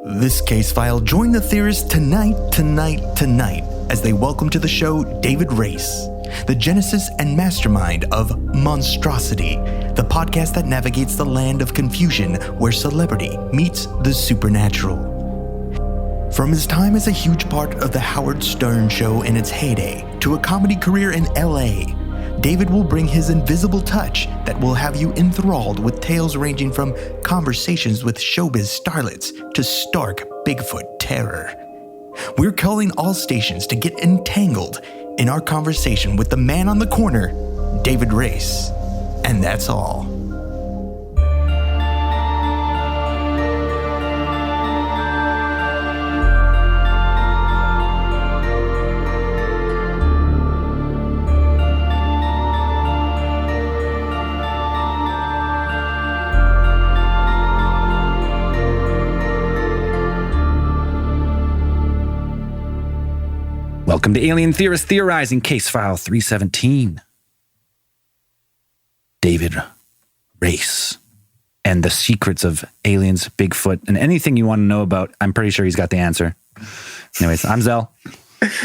This case file join the theorists tonight, as they welcome to the show David Race, the genesis and mastermind of Monstrosity, the podcast that navigates the land of confusion where celebrity meets the supernatural. From his time as a huge part of the Howard Stern Show in its heyday to a comedy career in LA, David will bring his invisible touch that will have you enthralled with tales ranging from conversations with showbiz starlets to stark Bigfoot terror. We're calling all stations to get entangled in our conversation with the man on the corner, David Race. And that's all. Welcome to Alien Theorists Theorizing Case File 317. David Race and the secrets of aliens, Bigfoot, and anything you want to know about. I'm pretty sure he's got the answer. Anyways, I'm Zell.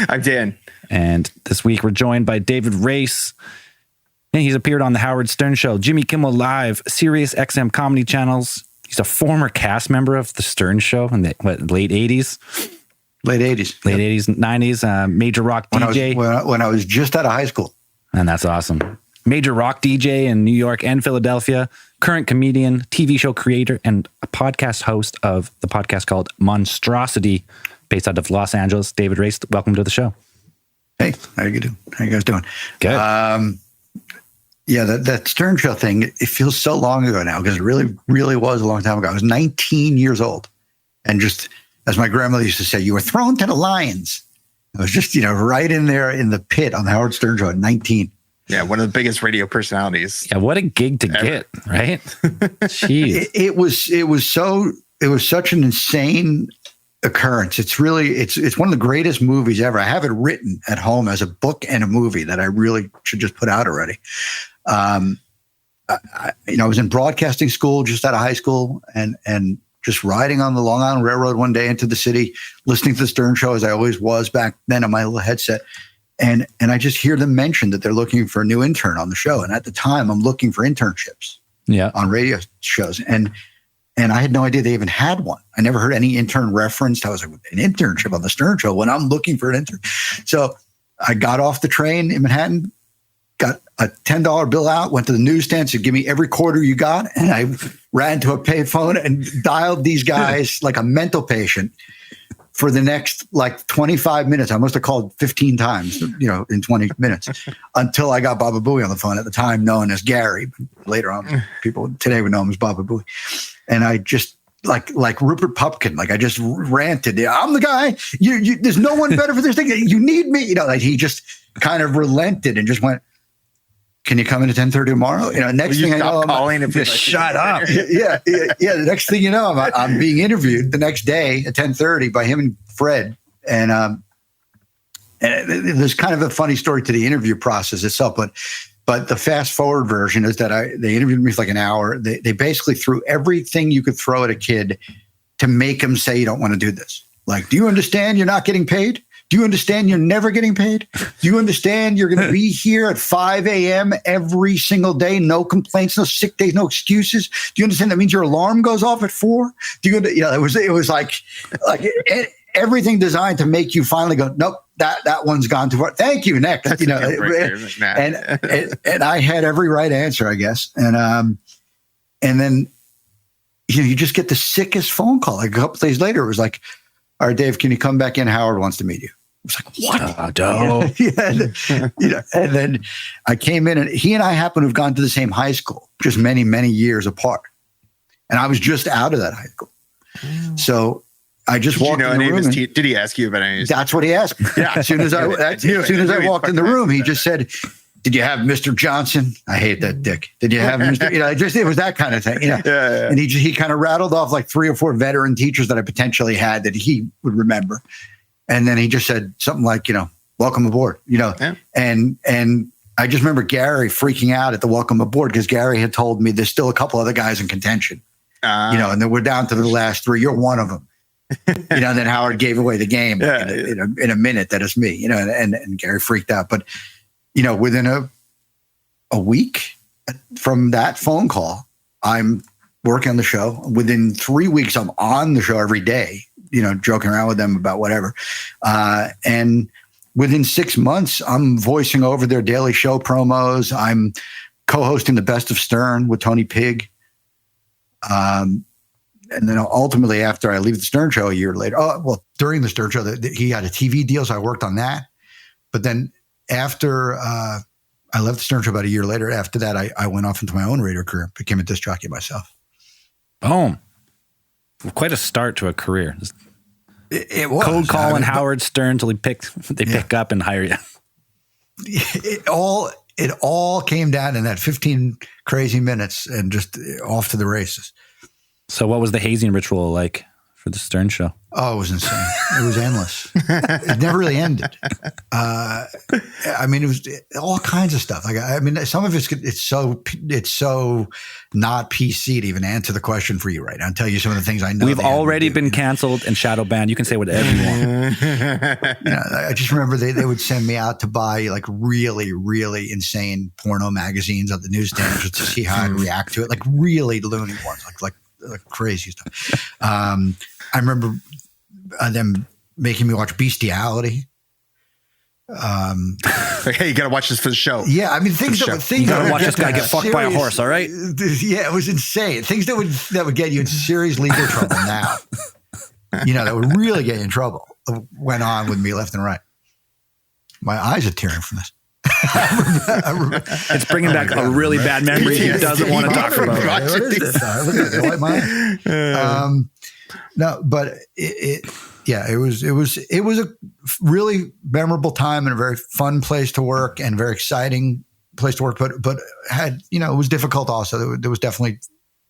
I'm Dan. And this week we're joined by David Race. And he's appeared on the Howard Stern Show, Jimmy Kimmel Live, Sirius XM comedy channels. He's a former cast member of the Stern Show in the late 80s. Late 80s. 90s, major rock DJ. When I was just out of high school. And that's awesome. Major rock DJ in New York and Philadelphia, current comedian, TV show creator, and a podcast host of the podcast called Monstrosity, based out of Los Angeles. David Race, welcome to the show. Hey, how you doing? How you guys doing? Good. Yeah, that Stern Show thing, it feels so long ago now because it really, really was a long time ago. I was 19 years old and just... as my grandmother used to say, you were thrown to the lions. I was just, right in there in the pit on the Howard Stern Show at 19. Yeah, one of the biggest radio personalities. Yeah, what a gig to get, right? Jeez. It was such an insane occurrence. It's one of the greatest movies ever. I have it written at home as a book and a movie that I really should just put out already. I was in broadcasting school just out of high school and just riding on the Long Island Railroad one day into the city, listening to the Stern Show as I always was back then on my little headset. And I just hear them mention that they're looking for a new intern on the show. And at the time, I'm looking for internships on radio shows. And I had no idea they even had one. I never heard any intern referenced. I was like, an internship on the Stern Show when I'm looking for an intern. So I got off the train in Manhattan, got a $10 bill out, went to the newsstand, said, give me every quarter you got. And I ran to a payphone and dialed these guys like a mental patient for the next 25 minutes. I must have called 15 times, in 20 minutes until I got Baba Booey on the phone, at the time known as Gary. But later on, people today would know him as Baba Booey. And I just, like Rupert Pupkin, I just ranted. I'm the guy. There's no one better for this thing. You need me. He just kind of relented and just went, can you come in at 10:30 tomorrow? Next thing I know, shut up. Yeah. The next thing you know, I'm being interviewed the next day at 10:30 by him and Fred. And there's kind of a funny story to the interview process itself, but the fast forward version is that they interviewed me for like an hour. They basically threw everything you could throw at a kid to make him say you don't want to do this. Like, do you understand you're not getting paid? Do you understand you're never getting paid? Do you understand you're going to be here at 5 a.m. every single day? No complaints, no sick days, no excuses. Do you understand that means your alarm goes off at 4? Do you? It was like everything designed to make you finally go, nope, that one's gone too far. Thank you, next. And I had every right answer, I guess. And then you just get the sickest phone call. Like a couple days later, it was like, all right, Dave, can you come back in? Howard wants to meet you. I was like, what? And then I came in, and he and I happen to have gone to the same high school, just many, many years apart. And I was just out of that high school. So I just walked in the room. Did he ask you about any? That's what he asked me. Yeah. As soon as I walked in the room, he just said, did you have Mr. Johnson? I hate that dick. Did you have Mr. It was that kind of thing. Yeah. And he kind of rattled off like 3 or 4 veteran teachers that I potentially had that he would remember. And then he just said something like, welcome aboard, and I just remember Gary freaking out at the welcome aboard because Gary had told me there's still a couple other guys in contention, and then we're down to the last 3. You're one of them. And then Howard gave away the game in a minute that it's me, and Gary freaked out. But, within a week from that phone call, I'm working on the show. Within 3 weeks, I'm on the show every day, joking around with them about whatever. And within 6 months, I'm voicing over their daily show promos. I'm co-hosting The Best of Stern with Tony Pigg. And then ultimately, after I leave the Stern Show a year later, during the Stern Show, he had a TV deal, so I worked on that. But then after I left the Stern Show about a year later, after that, I went off into my own radio career, became a disc jockey myself. Boom. Quite a start to a career. It was. Cold calling Howard Stern until they pick up and hire you. It all came down in that 15 crazy minutes and just off to the races. So what was the hazing ritual like for the Stern Show? Oh, it was insane. It was endless. It never really ended. It was all kinds of stuff. Some of it's so not PC to even answer the question for you right now. I'll tell you some of the things I know. We've already been canceled and shadow banned. You can say whatever you want. I just remember they would send me out to buy like really, really insane porno magazines at the newsstand just to see how I'd react to it. Like really loony ones, like crazy stuff. I remember them making me watch Bestiality. Hey, you got to watch this for the show. Yeah, you got to watch this guy get fucked by a horse. All right. Yeah, it was insane. Things that would get you in serious legal trouble now. That would really get you in trouble. Went on with me left and right. My eyes are tearing from this. It's bringing back a really bad memory he doesn't want to talk about. What is this? Look at it. Like my no, but it was a really memorable time and a very fun place to work and very exciting place to work. But had it was difficult also. There was definitely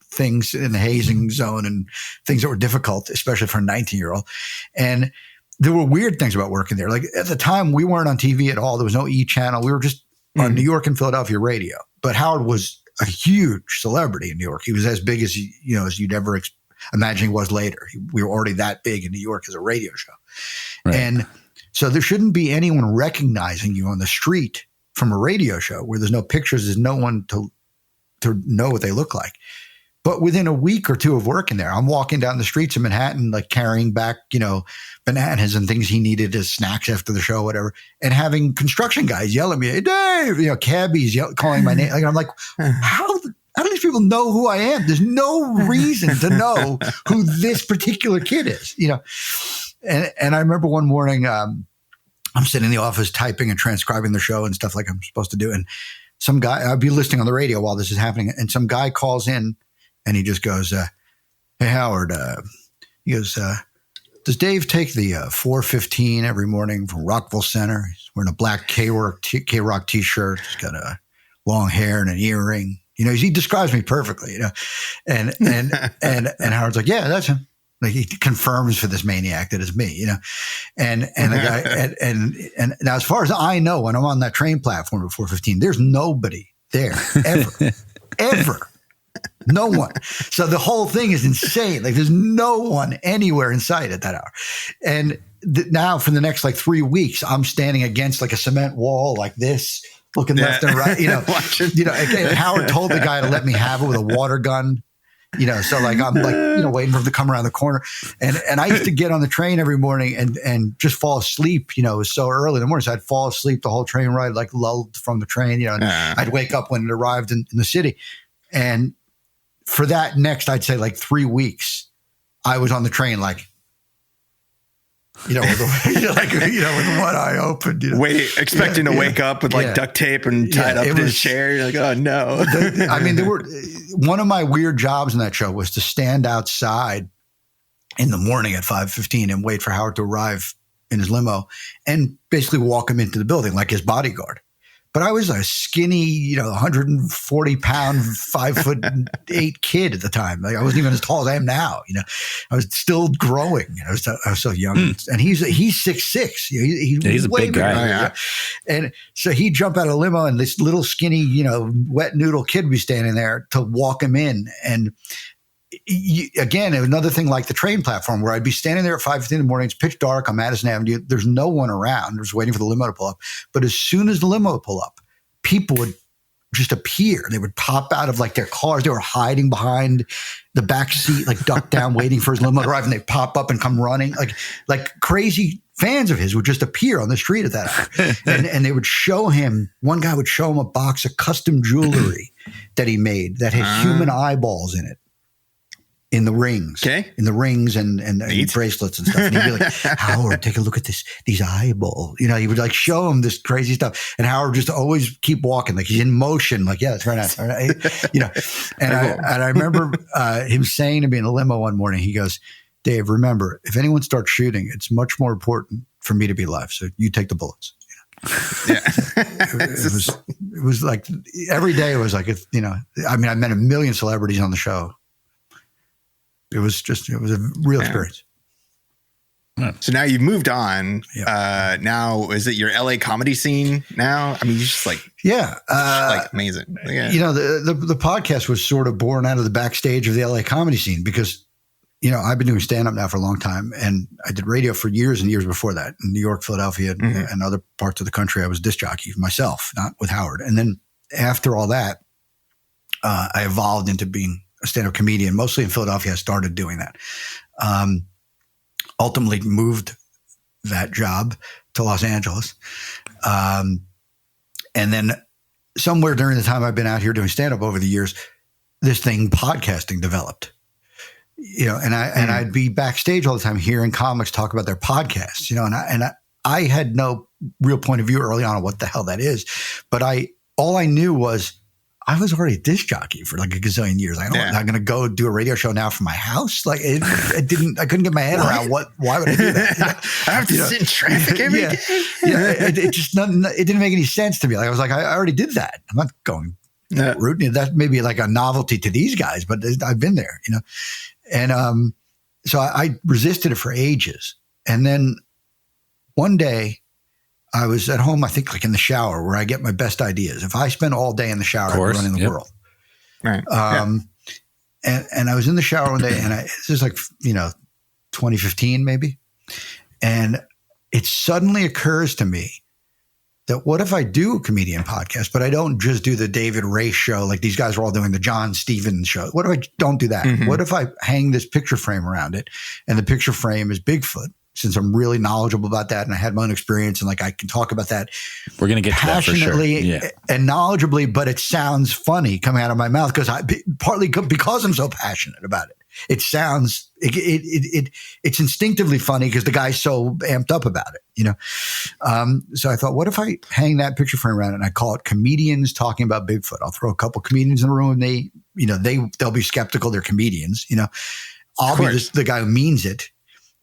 things in the hazing zone and things that were difficult, especially for a 19-year-old. And there were weird things about working there. Like at the time, we weren't on TV at all. There was no E! Channel. We were just on New York and Philadelphia radio. But Howard was a huge celebrity in New York. He was as big as as you'd ever imagine he was later. We were already that big in New York as a radio show. Right. And so there shouldn't be anyone recognizing you on the street from a radio show where there's no pictures, there's no one to know what they look like. But within a week or two of working there, I'm walking down the streets of Manhattan, like carrying back, bananas and things he needed as snacks after the show, whatever, and having construction guys yell at me, "Hey, Dave!" Cabbies calling my name. Like, I'm like, how do these people know who I am? There's no reason to know who this particular kid is, And I remember one morning, I'm sitting in the office typing and transcribing the show and stuff like I'm supposed to do, and some guy, I'd be listening on the radio while this is happening, and some guy calls in. And he just goes, "Hey, Howard," he goes, "does Dave take the 415 every morning from Rockville Center? He's wearing a black K-Rock t-shirt. He's got a long hair and an earring. He describes me perfectly, And Howard's like, "Yeah, that's him." Like he confirms for this maniac that it's me, And the guy, and now as far as I know, when I'm on that train platform at 415, there's nobody there ever. No one. So the whole thing is insane. Like there's no one anywhere in sight at that hour. And now for the next 3 weeks, I'm standing against like a cement wall like this, looking left and right. Again, Howard told the guy to let me have it with a water gun. So I'm waiting for him to come around the corner. And I used to get on the train every morning and just fall asleep. It was so early in the morning. So I'd fall asleep the whole train ride, like lulled from the train, and I'd wake up when it arrived in the city. And for that next, I'd say 3 weeks, I was on the train with one eye open. Expecting to wake up with duct tape and tied up in his chair. You're like, oh no. There were one of my weird jobs in that show was to stand outside in the morning at 5:15 and wait for Howard to arrive in his limo and basically walk him into the building like his bodyguard. But I was a skinny, 140-pound, 5'8" kid at the time. Like I wasn't even as tall as I am now. I was still growing. I was so young, and he's 6'6". He's a way big guy. Yeah. And so he'd jump out of a limo, and this little skinny, wet noodle kid would be standing there to walk him in. And again, another thing like the train platform where I'd be standing there at 5:15 in the morning, it's pitch dark on Madison Avenue. There's no one around. I was waiting for the limo to pull up. But as soon as the limo would pull up, people would just appear. They would pop out of like their cars. They were hiding behind the back seat, like ducked down, waiting for his limo to arrive, and they pop up and come running. Like crazy fans of his would just appear on the street at that hour. and they would show him, one guy would show him a box of custom jewelry that he made that had human eyeballs in it. In the rings, in the rings and bracelets and stuff. And he'd be like, Howard, take a look at these eyeballs. You know, he would like show him this crazy stuff. And Howard just always keep walking. Like he's in motion. Like, yeah, that's very nice. You know, and I remember him saying to me in the limo one morning, he goes, Dave, remember, if anyone starts shooting, it's much more important for me to be alive. So you take the bullets. You know? Yeah. it was like every day it was like, you know, I mean, I met a million celebrities on the show. It was a real experience. So now you've moved on. Now, is it your LA comedy scene now? I mean, you're just like, like amazing. Yeah. You know, the podcast was sort of born out of the backstage of the LA comedy scene because, you know, I've been doing stand-up now for a long time, and I did radio for years and years before that in New York, Philadelphia, and other parts of the country. I was disc jockey myself, not with Howard. And then after all that, I evolved into being a stand-up comedian, mostly in Philadelphia. I started doing that. Ultimately moved that job to Los Angeles. And then somewhere during the time I've been out here doing stand-up over the years, this thing, podcasting, developed. You know, and I'd be backstage all the time hearing comics talk about their podcasts, you know, and I had no real point of view early on what the hell that is. But all I knew was I was already a disc jockey for like a gazillion years. I'm not going to go do a radio show now from my house. Like I couldn't get my head around why would I do that? You know? I have to sit in traffic every day. It didn't make any sense to me. Like I was like, I already did that. I'm not going rooting. That may be like a novelty to these guys, but I've been there, you know? And, so I resisted it for ages. And then one day, I was at home, I think like in the shower where I get my best ideas. If I spend all day in the shower, I'm running the world. Right. And I was in the shower one day and this is like, you know, 2015 maybe. And it suddenly occurs to me that what if I do a comedian podcast, but I don't just do the David Race show like these guys are all doing, the John Stevens show. What if I don't do that? Mm-hmm. What if I hang this picture frame around it and the picture frame is Bigfoot? Since I'm really knowledgeable about that and I had my own experience and like I can talk about that. We're going to get passionately to that for sure. And knowledgeably, but it sounds funny coming out of my mouth partly because I'm so passionate about it. It sounds it's instinctively funny because the guy's so amped up about it, you know. So I thought, what if I hang that picture frame around and I call it Comedians Talking About Bigfoot? I'll throw a couple comedians in the room and they'll be skeptical. They're comedians, you know. I'll be the guy who means it.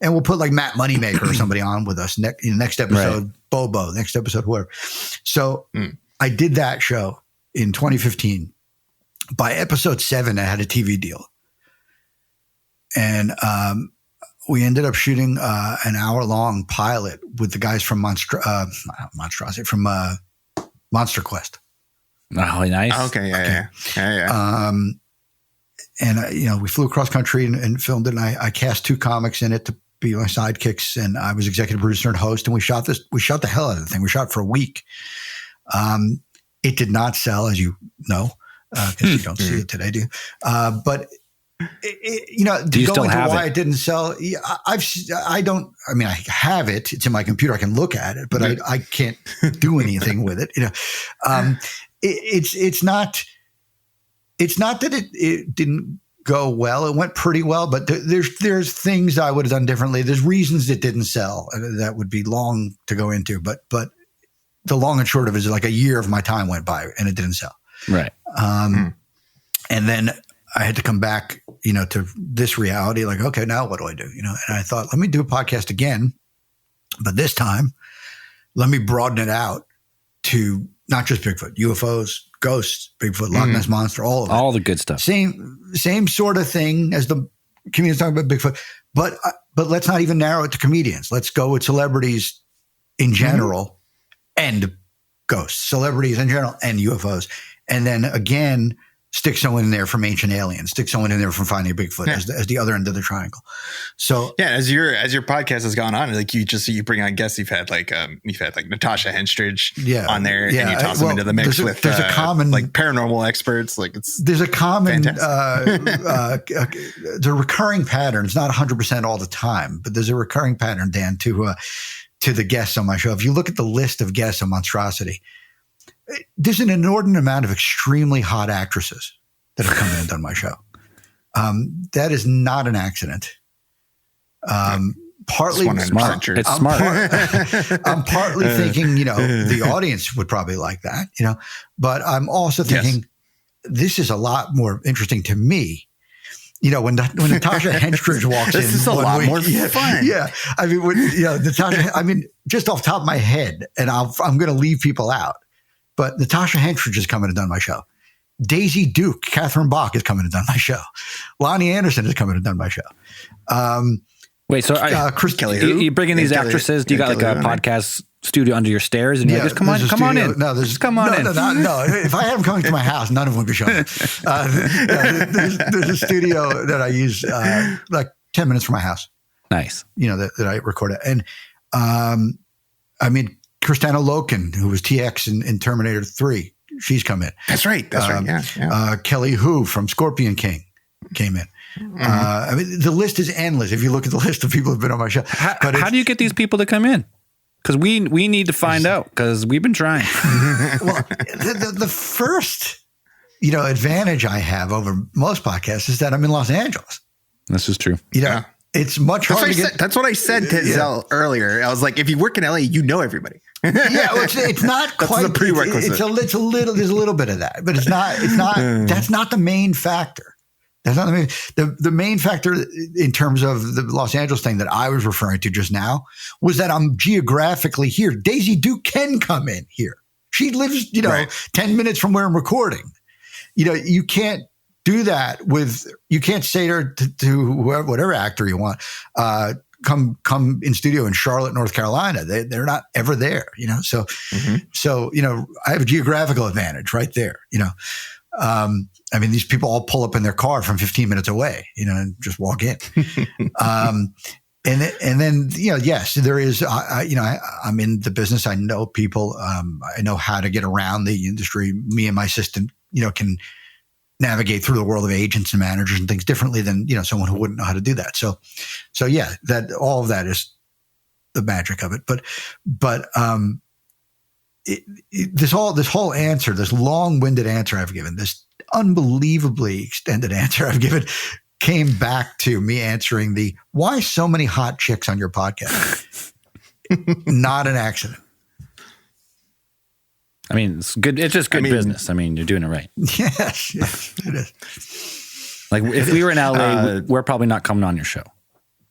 And we'll put like Matt Moneymaker or somebody on with us next episode, right. Bobo, next episode, whatever. So I did that show in 2015. By episode 7, I had a TV deal. And we ended up shooting an hour-long pilot with the guys from Monstrosity, from Monster Quest. Oh, nice. Okay, yeah. And, you know, we flew across country and filmed it. And I cast 2 comics in it to be my sidekicks. And I was executive producer and host. And we shot the hell out of the thing. We shot for a week. It did not sell, as you know, because you don't see it today, do you? But, you know, do you go still into have why it? It didn't sell. I have it. It's in my computer. I can look at it, but I can't do anything with it. You know, it's not that it didn't go well. It went pretty well, but there's things I would have done differently. There's reasons it didn't sell that would be long to go into, but the long and short of it is like a year of my time went by and it didn't sell. Right. And then I had to come back, you know, to this reality. Like, okay, now what do I do? You know, and I thought, let me do a podcast again, but this time let me broaden it out to not just Bigfoot, UFOs, ghosts, Bigfoot, Loch Ness Monster, all of it. All the good stuff. Same sort of thing as the comedians talking about Bigfoot, but let's not even narrow it to comedians. Let's go with celebrities in general and ghosts, celebrities in general and UFOs. And then again, stick someone in there from Ancient Aliens, stick someone in there from Finding Bigfoot as the other end of the triangle. So as your podcast has gone on, like you bring on guests, you've had like Natasha Henstridge on there, and you toss them into the mix with there's a common like paranormal experts. Like there's a common the recurring pattern. It's not 100% all the time, but there's a recurring pattern, Dan, to the guests on my show. If you look at the list of guests on Monstrosity, there's an inordinate amount of extremely hot actresses that have come in and done my show. That is not an accident. Partly smart. It's smart. I'm partly thinking, the audience would probably like that, but I'm also thinking this is a lot more interesting to me. When Natasha Henstridge walks in, this is a lot more fun. Yeah. I mean, Natasha, just off the top of my head, and I'm going to leave people out, but Natasha Henstridge is coming and done my show. Daisy Duke, Catherine Bach is coming and done my show. Lonnie Anderson is coming and done my show. Wait, so Chris Kelly, you bring in these actresses? Do you got like a podcast studio under your stairs? And you're like, come on in. No, come on in. No. If I had them coming to my house, none of them would be showing. There's a studio that I use like 10 minutes from my house. Nice. That I record it. And Kristanna Loken, who was TX in Terminator 3, she's come in. That's right. Yeah. Kelly Hu from Scorpion King came in. The list is endless if you look at the list of people who've been on my show. How do you get these people to come in? Because we need to find out, because we've been trying. Well, the first advantage I have over most podcasts is that I'm in Los Angeles. This is true. It's much harder to get. That's what I said to Zell earlier. I was like, if you work in LA, you know everybody. It's not quite. That's the prerequisite. It's a little. There's a little bit of that, but it's not. That's not the main factor. That's not the main factor in terms of the Los Angeles thing that I was referring to just now was that I'm geographically here. Daisy Duke can come in here. She lives, 10 minutes from where I'm recording. You can't do that you can't say to whoever, whatever actor you want, come in studio in Charlotte, North Carolina. They're not ever there, So, I have a geographical advantage right there, these people all pull up in their car from 15 minutes away, and just walk in. And then, yes, there is, I'm in the business. I know people. I know how to get around the industry. Me and my assistant, can navigate through the world of agents and managers and things differently than, someone who wouldn't know how to do that. So yeah, that all of that is the magic of it. But this whole answer, this long-winded answer I've given, this unbelievably extended answer I've given, came back to me answering the why so many hot chicks on your podcast. Not an accident. It's good. It's just good business. You're doing it right. Yes, it is. Like if we were in LA, we're probably not coming on your show.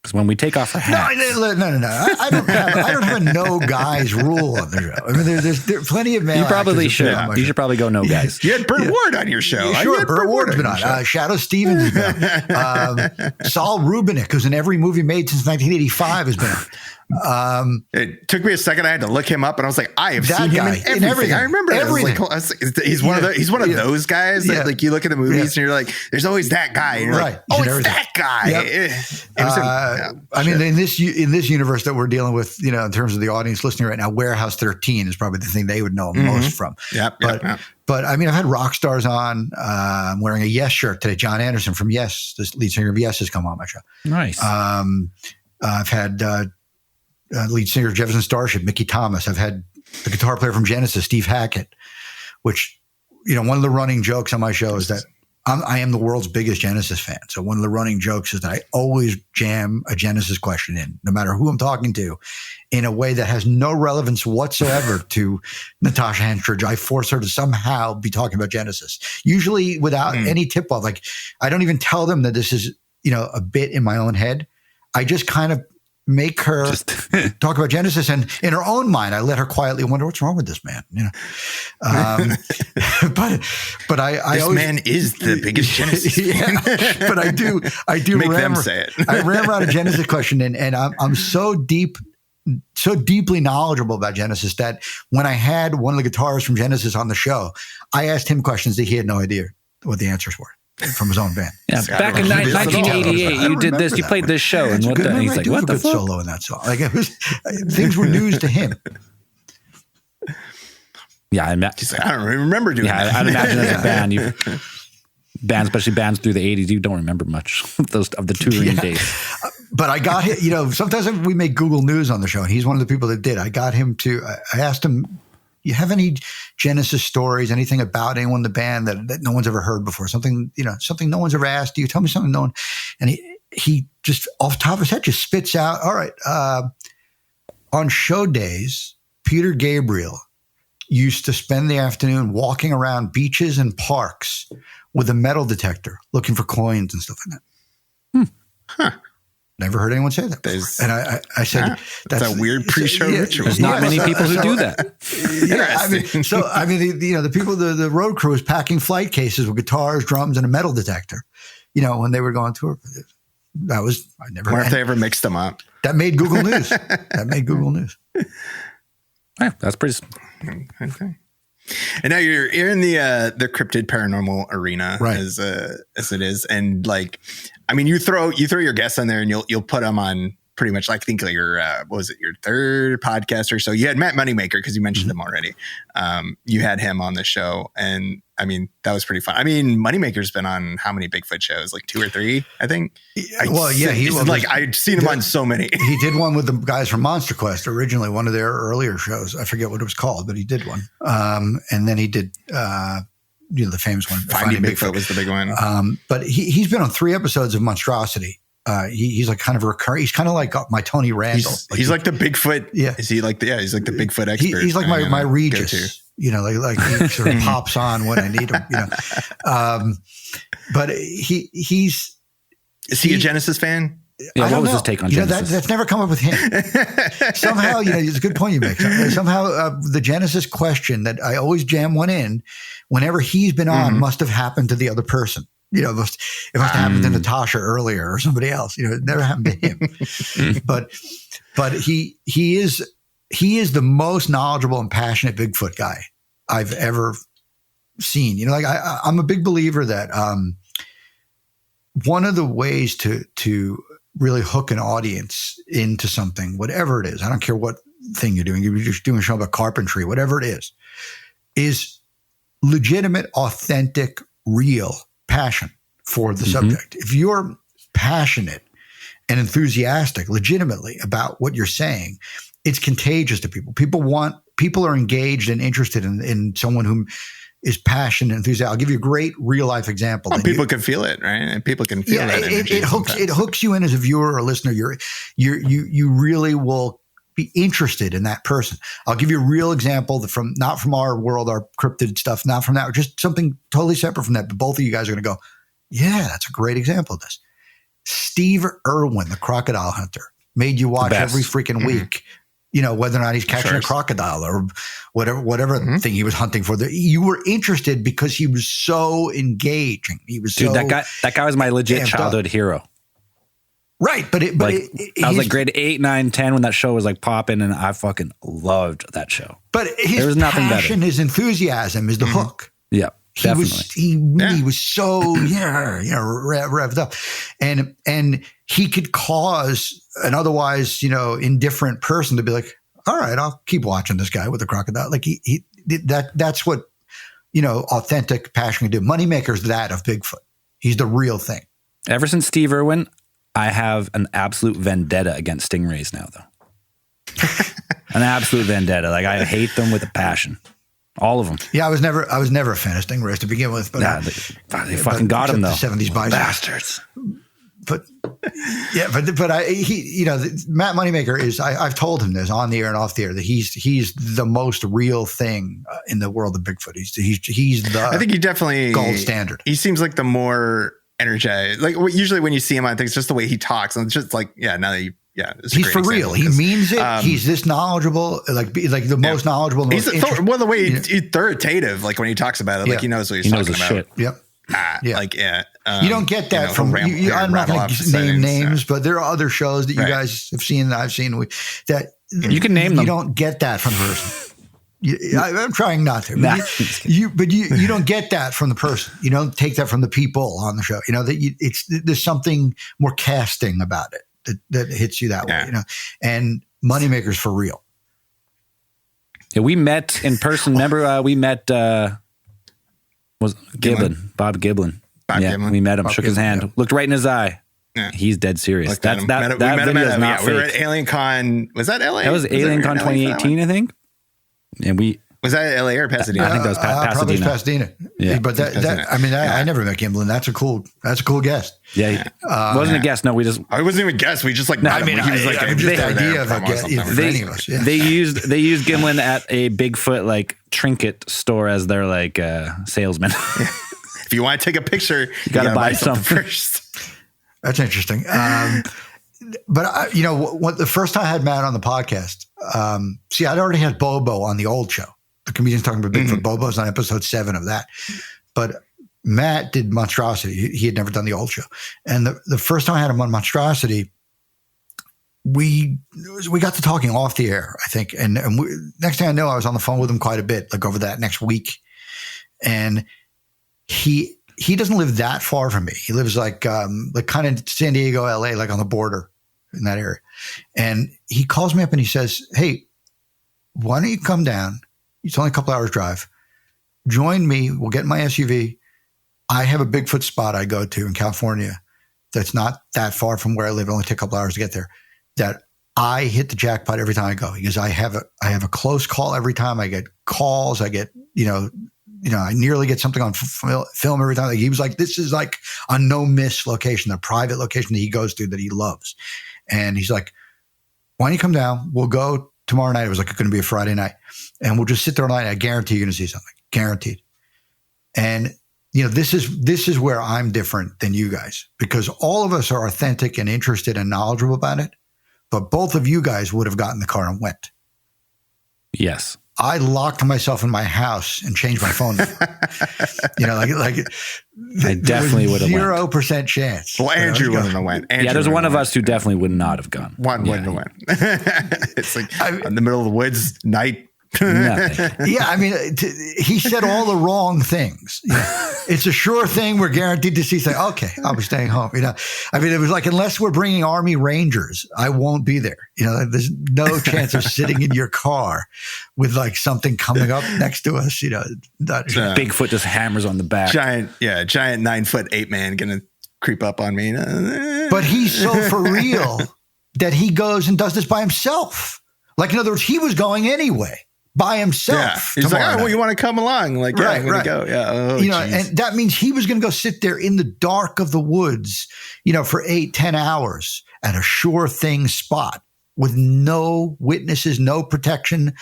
Because when we take off our hats, no. I don't have a no guys rule on the show. There's plenty of male. You probably should. You should probably go no guys. You had Burt Ward on your show. Sure, Burt Ward's been on. Shadow Stevens has been on. Saul Rubinek, who's in every movie made since 1985, has been on. It took me a second. I had to look him up, and I was like, I have seen him in everything. I remember everything. He's one of those guys that like you look at the movies and you're like, there's always that guy. And you're like, oh, it's that guy. In this universe that we're dealing with, in terms of the audience listening right now, Warehouse 13 is probably the thing they would know most from. But I've had rock stars on. I'm wearing a Yes shirt today. John Anderson from Yes, the lead singer of Yes, has come on my show. Nice. I've had lead singer of Jefferson Starship, Mickey Thomas. I've had the guitar player from Genesis, Steve Hackett, which, one of the running jokes on my show is that I am the world's biggest Genesis fan. So one of the running jokes is that I always jam a Genesis question in, no matter who I'm talking to, in a way that has no relevance whatsoever to Natasha Henstridge. I force her to somehow be talking about Genesis, usually without any tip off. Like, I don't even tell them that this is, a bit in my own head. I just kind of make her talk about Genesis, and in her own mind, I let her quietly wonder what's wrong with this man. But I this always, man is the biggest Genesis. But I do make them say it. I ram around a Genesis question, and I'm so deeply knowledgeable about Genesis that when I had one of the guitarists from Genesis on the show, I asked him questions that he had no idea what the answers were from his own band. Yeah, back in 1988, you did this. You played this show, and what the? He's like, what the fuck? Solo in that song. Like it was, things were news to him. Yeah, he's like, I don't remember doing that. I'd imagine as a band, especially bands through the 80s, you don't remember much of the touring days. But I got him. Sometimes we make Google News on the show, and he's one of the people that did. I got him to. I asked him, you have any Genesis stories, anything about anyone in the band that no one's ever heard before? Something no one's ever asked you. Tell me something no one. And he just off the top of his head just spits out, all right, on show days, Peter Gabriel used to spend the afternoon walking around beaches and parks with a metal detector looking for coins and stuff like that. Huh. Never heard anyone say that. And I said, that's a weird pre-show ritual. There's not many people who do that. The people, the road crew was packing flight cases with guitars, drums, and a metal detector, when they were going tour. Or if they ever mixed them up. That made Google News. Yeah, that's pretty. Okay. And now you're in the cryptid paranormal arena, right, as it is, and like, I mean, you throw your guests on there, and you'll put them on pretty much. I think like your what was it, your third podcast or so? You had Matt Moneymaker because you mentioned him already. You had him on the show, and I mean that was pretty fun. I mean, Moneymaker's been on how many Bigfoot shows? Like 2 or 3, I think. I'd seen him on so many. He did one with the guys from Monster Quest originally, one of their earlier shows. I forget what it was called, but he did one. And then he did the famous one, Finding Bigfoot was the big one. But he's been on 3 episodes of Monstrosity. He's like kind of recurring. He's kind of like my Tony Randall. He's like the Bigfoot. Yeah. Is he like he's like the Bigfoot expert. He's like my Regis. Like he sort of pops on when I need him. But is he a Genesis fan? Yeah, what was his take on Genesis? That's never come up with him. Somehow, it's a good point you make. Somehow, the Genesis question that I always jam one in, whenever he's been on, must have happened to the other person. It must have happened to Natasha earlier or somebody else. It never happened to him. But he is the most knowledgeable and passionate Bigfoot guy I've ever seen. I'm a big believer that one of the ways to really hook an audience into something, whatever it is, I don't care what thing you're doing, you're just doing a show about carpentry, whatever it is legitimate, authentic, real passion for the subject. If you're passionate and enthusiastic legitimately about what you're saying, it's contagious to people. People are engaged and interested in someone who is passionate and enthusiastic. I'll give you a great real life example. Well, people can feel it, right? And people can feel that energy. It hooks you in as a viewer or a listener. You really will be interested in that person. I'll give you a real example not from our world, our cryptid stuff, not from that, just something totally separate from that. But both of you guys are going to go, yeah, that's a great example of this. Steve Irwin, the crocodile hunter, made you watch every freaking week, whether or not he's catching a crocodile or whatever thing he was hunting for. You were interested because he was so engaging. He was that guy was my legit childhood hero. Right, I was like grade 8, 9, 10 when that show was like popping, and I fucking loved that show. But his passion, his enthusiasm is the hook. Yeah, definitely. He was so revved up, and he could cause an otherwise indifferent person to be like, all right, I'll keep watching this guy with the crocodile. Like that's what authentic passion can do. Moneymaker's that of Bigfoot. He's the real thing. Ever since Steve Irwin, I have an absolute vendetta against stingrays now, though. An absolute vendetta. Like, I hate them with a passion. All of them. Yeah, I was never a fan of stingrays to begin with. But they fucking got him though. The 70s bison. Bastards. But Matt Moneymaker is. I've told him this on the air and off the air that he's the most real thing in the world of Bigfoot. He's the. I think he definitely gold standard. He seems like the more energized. Like usually when you see him, I think it's just the way he talks, and it's just like he's for real. He means it. He's this knowledgeable, like the most knowledgeable. He's the way he's authoritative. Like when he talks about it, like he knows what he's talking about. Shit. Yep. You don't get that from. I'm not going to name names, but there are other shows that you guys have seen that I've seen that you can name them. You don't get that from the person. I'm trying not to. But, you don't get that from the person. You don't take that from the people on the show. There's something more casting about it that hits you that way. And moneymakers for real. Yeah, we met in person. Remember, we met Bob Giblin. Giblin. We met him, shook his hand, looked right in his eye. Yeah. He's dead serious. We met him at we were at Alien Con. Was that LA? That was Alien Con 2018, I think. And was that LA or Pasadena? I think that was Pasadena. Probably Pasadena. Yeah, but I never met Giblin. That's a cool guest. Yeah, wasn't a guest. No, I wasn't even a guest. We just met him. He was like the idea of any of us. Yeah. They used Giblin at a Bigfoot trinket store as their salesman. If you want to take a picture, you got to buy something first. That's interesting. But the first time I had Matt on the podcast, I'd already had Bobo on the old show. The comedian's talking about Bigfoot. Bobo's on episode 7 of that. But Matt did Monstrosity. He had never done the old show. And the first time I had him on Monstrosity, we got to talking off the air, I think. And next thing I know, I was on the phone with him quite a bit, over that next week. And he doesn't live that far from me. He lives kind of San Diego, LA, on the border in that area. And he calls me up and he says, "Hey, why don't you come down? It's only a couple hours drive. Join me. We'll get in my SUV. I have a Bigfoot spot I go to in California that's not that far from where I live. It only take a couple hours to get there. That I hit the jackpot every time I go. Because I have a close call every time. I get calls. I get, I nearly get something on film every time. He was like, this is a no miss location, a private location that he goes to that he loves. And he's like, why don't you come down? We'll go tomorrow night. It was going to be a Friday night. And we'll just sit there all night. I guarantee you're going to see something. Guaranteed. And, this is where I'm different than you guys, because all of us are authentic and interested and knowledgeable about it. But both of you guys would have gotten in the car and went. Yes. I locked myself in my house and changed my phone number. I definitely would have 0% chance. Well, Andrew wouldn't have went. There's one of us who definitely would not have gone. One wouldn't have went. It's in the middle of the woods, night. He said all the wrong things. It's a sure thing. We're guaranteed to see. Say, okay, I'll be staying home. It was unless we're bringing Army Rangers, I won't be there. There's no chance of sitting in your car with something coming up next to us. Bigfoot just hammers on the back. Giant 9-foot ape man gonna creep up on me. But he's so for real that he goes and does this by himself. In other words, he was going anyway. By himself. Yeah. He's like, you want to come along? I'm going to go. Yeah. And that means he was going to go sit there in the dark of the woods, for 8-10 hours at a sure thing spot with no witnesses, no protection.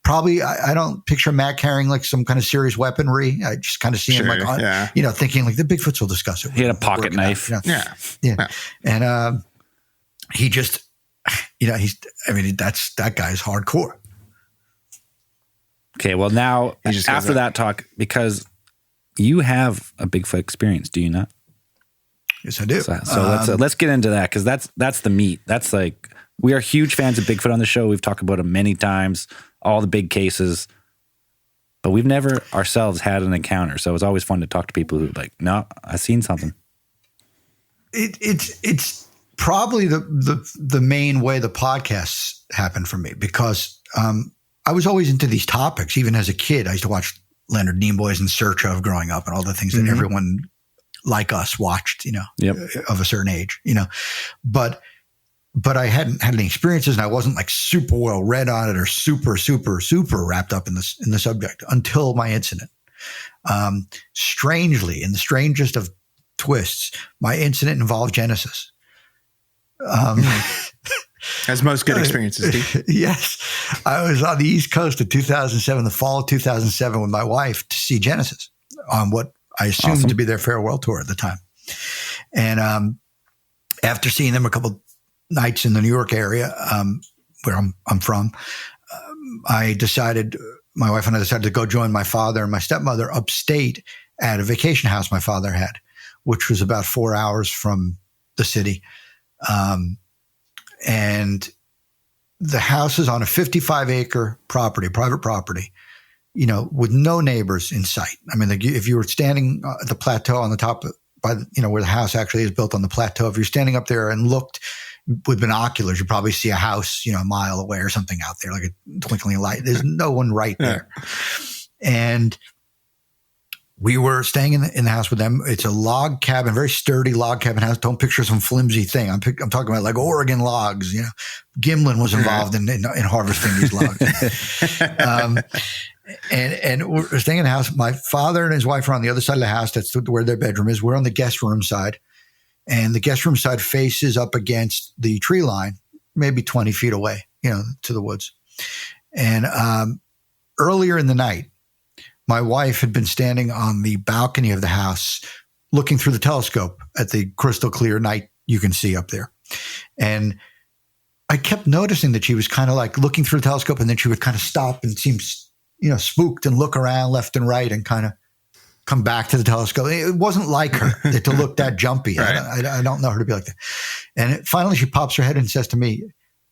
Probably, I don't picture Matt carrying some kind of serious weaponry. I just kind of see him thinking the Bigfoots will discuss it. He had a pocket knife. Yeah. And he just, that guy's hardcore. Okay, well now after that talk, because you have a Bigfoot experience, do you not? Yes, I do. So let's get into that, because that's the meat. That's we are huge fans of Bigfoot on the show. We've talked about him many times, all the big cases, but we've never ourselves had an encounter. So it's always fun to talk to people who no, I've seen something. It's probably the main way the podcasts happen for me, because I was always into these topics. Even as a kid, I used to watch Leonard Nimoy's In Search Of growing up and all the things that everyone like us watched, of a certain age, but I hadn't had any experiences, and I wasn't super well read on it or super, super, super wrapped up in the subject until my incident. Strangely, in the strangest of twists, my incident involved Genesis. As most good experiences do. Yes. I was on the East Coast of 2007, the fall of 2007, with my wife to see Genesis on what I assumed to be their farewell tour at the time. And after seeing them a couple nights in the New York area, where I'm from, my wife and I decided to go join my father and my stepmother upstate at a vacation house my father had, which was about 4 hours from the city. And the house is on a 55-acre property, private property, with no neighbors in sight. I mean, like if you were standing at the plateau on the top where the house actually is built on the plateau, if you're standing up there and looked with binoculars, you probably see a house, a mile away or something out there, like a twinkling light. There's no one right there. And we were staying in the house with them. It's a log cabin, very sturdy log cabin house. Don't picture some flimsy thing. I'm talking about like Oregon logs. Gimlin was involved in harvesting these logs. And we're staying in the house. My father and his wife are on the other side of the house. That's where their bedroom is. We're on the guest room side. And the guest room side faces up against the tree line, maybe 20 feet away, to the woods. And earlier in the night, my wife had been standing on the balcony of the house looking through the telescope at the crystal clear night you can see up there. And I kept noticing that she was kind of like looking through the telescope, and then she would kind of stop and seem, spooked and look around left and right and kind of come back to the telescope. It wasn't like her to look that jumpy. Right. I don't know her to be like that. And finally she pops her head and says to me,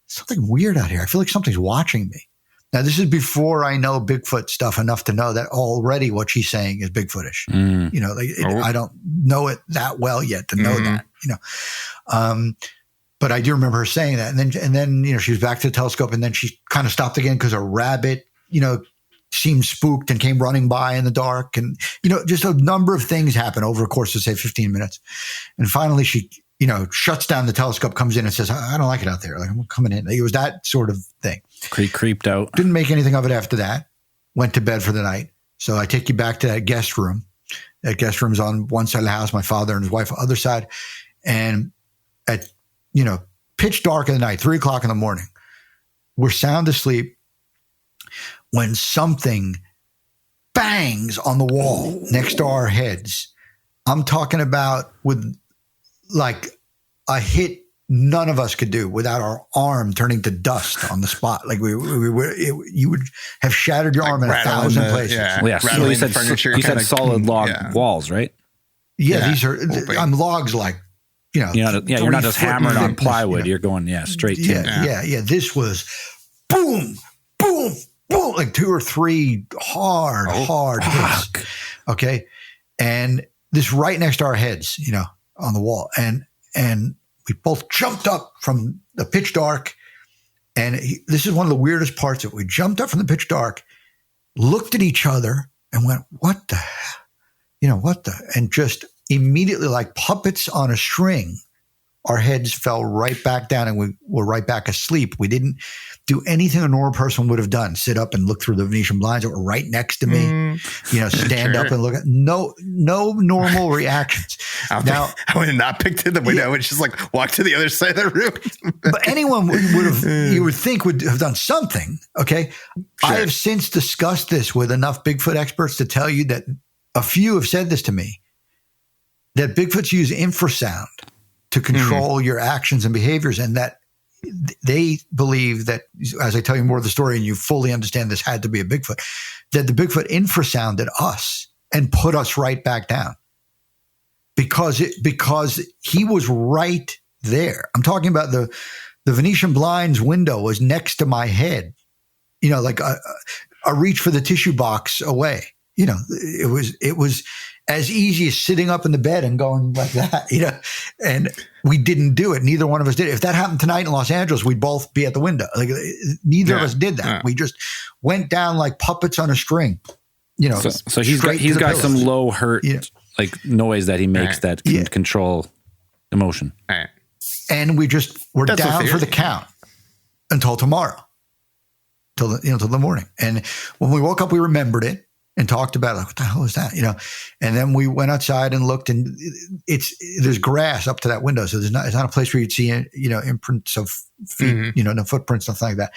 something weird out here. I feel like something's watching me. Now, this is before I know Bigfoot stuff enough to know that already what she's saying is Bigfootish. I don't know it that well yet to know that, but I do remember her saying that. And then, she was back to the telescope, and then she kind of stopped again because a rabbit, seemed spooked and came running by in the dark. And, just a number of things happened over a course of, say, 15 minutes. And finally she, shuts down the telescope, comes in and says, I don't like it out there. Like, I'm coming in. It was that sort of thing. Creeped out. Didn't make anything of it after that. Went to bed for the night. So I take you back to that guest room. That guest room's on one side of the house, my father and his wife on the other side. And at, pitch dark in the night, 3:00 in the morning, we're sound asleep when something bangs on the wall next to our heads. I'm talking about with like a hit none of us could do without our arm turning to dust on the spot. Like you would have shattered your arm in 1,000 places. Yeah. So you said solid log walls, right? Yeah. These are logs like, you're not just hammering on plywood. You're going, straight to Yeah. This was boom, boom, boom, like 2 or 3 hard hits. Okay. And this right next to our heads, on the wall. And we both jumped up from the pitch dark. And this is one of the weirdest parts of it. We jumped up from the pitch dark, looked at each other and went, what the hell? And just immediately, like puppets on a string, our heads fell right back down and we were right back asleep. We didn't do anything a normal person would have done. Sit up and look through the Venetian blinds that were right next to me, stand up and look at no normal reactions. I would have not picked in the window. I would just like walk to the other side of the room. But anyone would have, you would think would have done something. Okay. Sure. I have since discussed this with enough Bigfoot experts to tell you that a few have said this to me, that Bigfoots use infrasound to control your actions and behaviors, and that they believe that, as I tell you more of the story and you fully understand this had to be a Bigfoot, that the Bigfoot infrasounded us and put us right back down because he was right there. I'm talking about the Venetian blinds window was next to my head, like a reach for the tissue box away. It was as easy as sitting up in the bed and going like that, and we didn't do it. Neither one of us did it. If that happened tonight in Los Angeles, we'd both be at the window. Like neither of us did that. Yeah. We just went down like puppets on a string, So he's got some low hurt, like noise that he makes that can control emotion. Right. And we just were down for the count until tomorrow, till the morning. And when we woke up, we remembered it and talked about it, like, what the hell is that? And then we went outside and looked, and there's grass up to that window. So it's not a place where you'd see, imprints of feet, no footprints, nothing like that.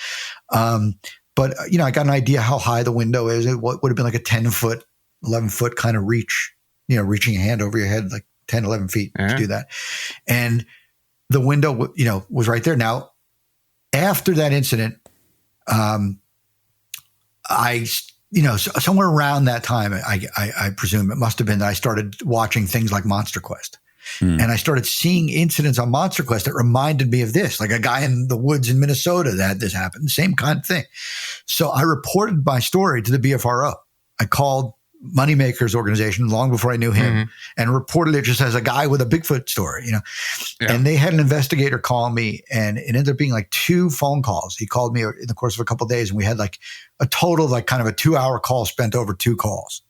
But I got an idea how high the window is. It would have been like a 10-foot, 11-foot kind of reach, reaching a hand over your head, like 10, 11 feet to do that. And the window, was right there. Now, after that incident, somewhere around that time, I presume it must have been that I started watching things like Monster Quest. And I started seeing incidents on Monster Quest that reminded me of this, like a guy in the woods in Minnesota that had this happen, same kind of thing. So I reported my story to the BFRO. I called Moneymaker's organization long before I knew him and reported it just as a guy with a Bigfoot story, and they had an investigator call me, and it ended up being like 2 phone calls. He called me in the course of a couple of days, and we had like a total of like kind of a 2-hour call spent over 2 calls.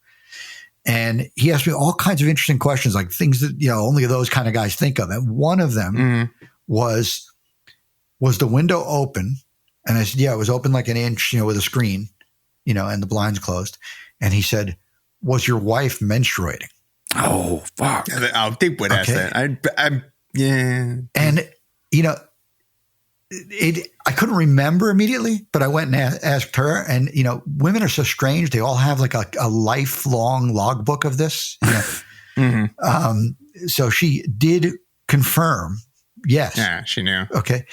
And he asked me all kinds of interesting questions, like things that, only those kind of guys think of. And one of them was the window open? And I said, yeah, it was open like an inch, with a screen, and the blinds closed. And he said, was your wife menstruating? Oh, fuck. They would ask that. Yeah. And, I couldn't remember immediately, but I went and asked her. And, women are so strange. They all have like a lifelong logbook of this. So she did confirm, yes. Yeah, she knew. Okay.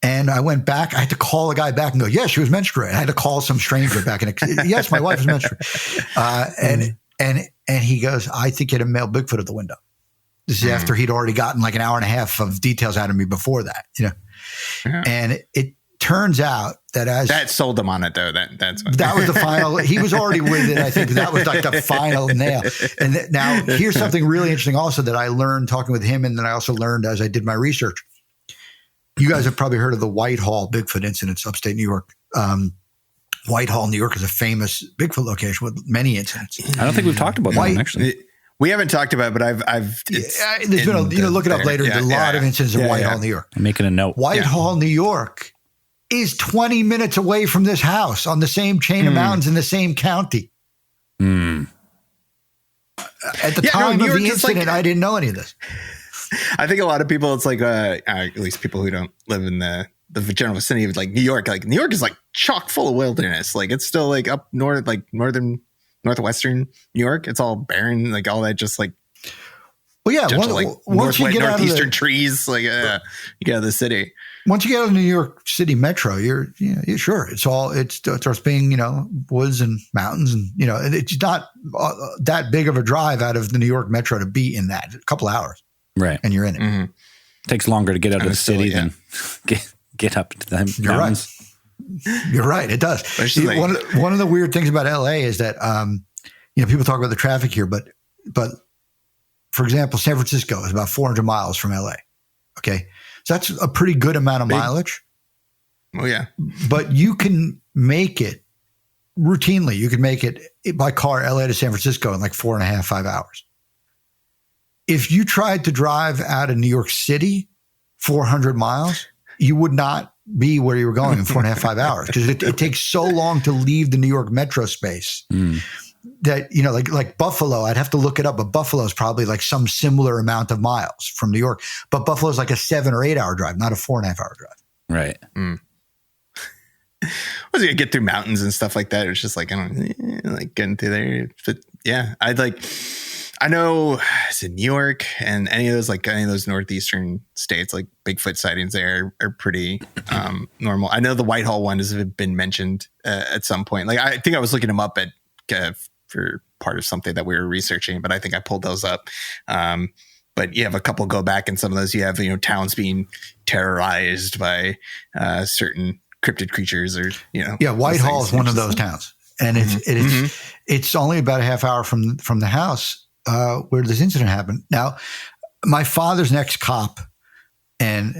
And I went back. I had to call a guy back and go, yes, she was menstruating. I had to call some stranger back and yes, my wife was menstruating. And he goes, I think you had a male Bigfoot at the window. This is after he'd already gotten like an hour and a half of details out of me before that, And it turns out that that sold him on it though. That was the final. He was already with it. I think that was like the final nail. And now here's something really interesting also that I learned talking with him, and then I also learned as I did my research. You guys have probably heard of the Whitehall Bigfoot incidents, upstate New York. Whitehall, New York is a famous Bigfoot location with many incidents. I don't think we've talked about that one, actually. We haven't talked about it, but there's been look it up later. There's a lot of incidents in Whitehall, New York. I'm making a note. Whitehall, New York is 20 minutes away from this house on the same chain of mountains in the same county. At the time of the incident, I didn't know any of this. I think a lot of people, it's like, at least people who don't live in the general vicinity of like New York. Like New York is like chock full of wilderness. Like it's still like up north, like northwestern New York. It's all barren, like all that. Just like, well, yeah. Once you get northeastern trees, like you get out of the city. Once you get out of New York City Metro, you're sure it starts being woods and mountains, and it's not that big of a drive out of the New York Metro to be in that. A couple hours. Right. And you're in it. Mm-hmm. Takes longer to get out of the city than get up to the mountains. You're right. It does. One of the weird things about LA is that, people talk about the traffic here, but for example, San Francisco is about 400 miles from LA. Okay. So that's a pretty good amount of mileage. Oh yeah. But you can make it routinely. You can make it by car, LA to San Francisco in like 4.5, 5 hours. If you tried to drive out of New York City 400 miles, you would not be where you were going in 4.5, 5 hours because it takes so long to leave the New York metro space that, like Buffalo, I'd have to look it up, but Buffalo is probably like some similar amount of miles from New York. But Buffalo is like a 7 or 8 hour drive, not a 4.5 hour drive. Right. Was gonna get through mountains and stuff like that. It was just like, I don't like getting through there. But yeah, I know it's in New York and any of those northeastern states, like Bigfoot sightings there are pretty normal. I know the Whitehall one has been mentioned at some point. Like I think I was looking them up for part of something that we were researching, but I think I pulled those up. But you have a couple go back, and some of those you have towns being terrorized by certain cryptid creatures, or Yeah, Whitehall is one of those towns, and it's only about a half hour from the house where this incident happened. Now, my father's an ex-cop, and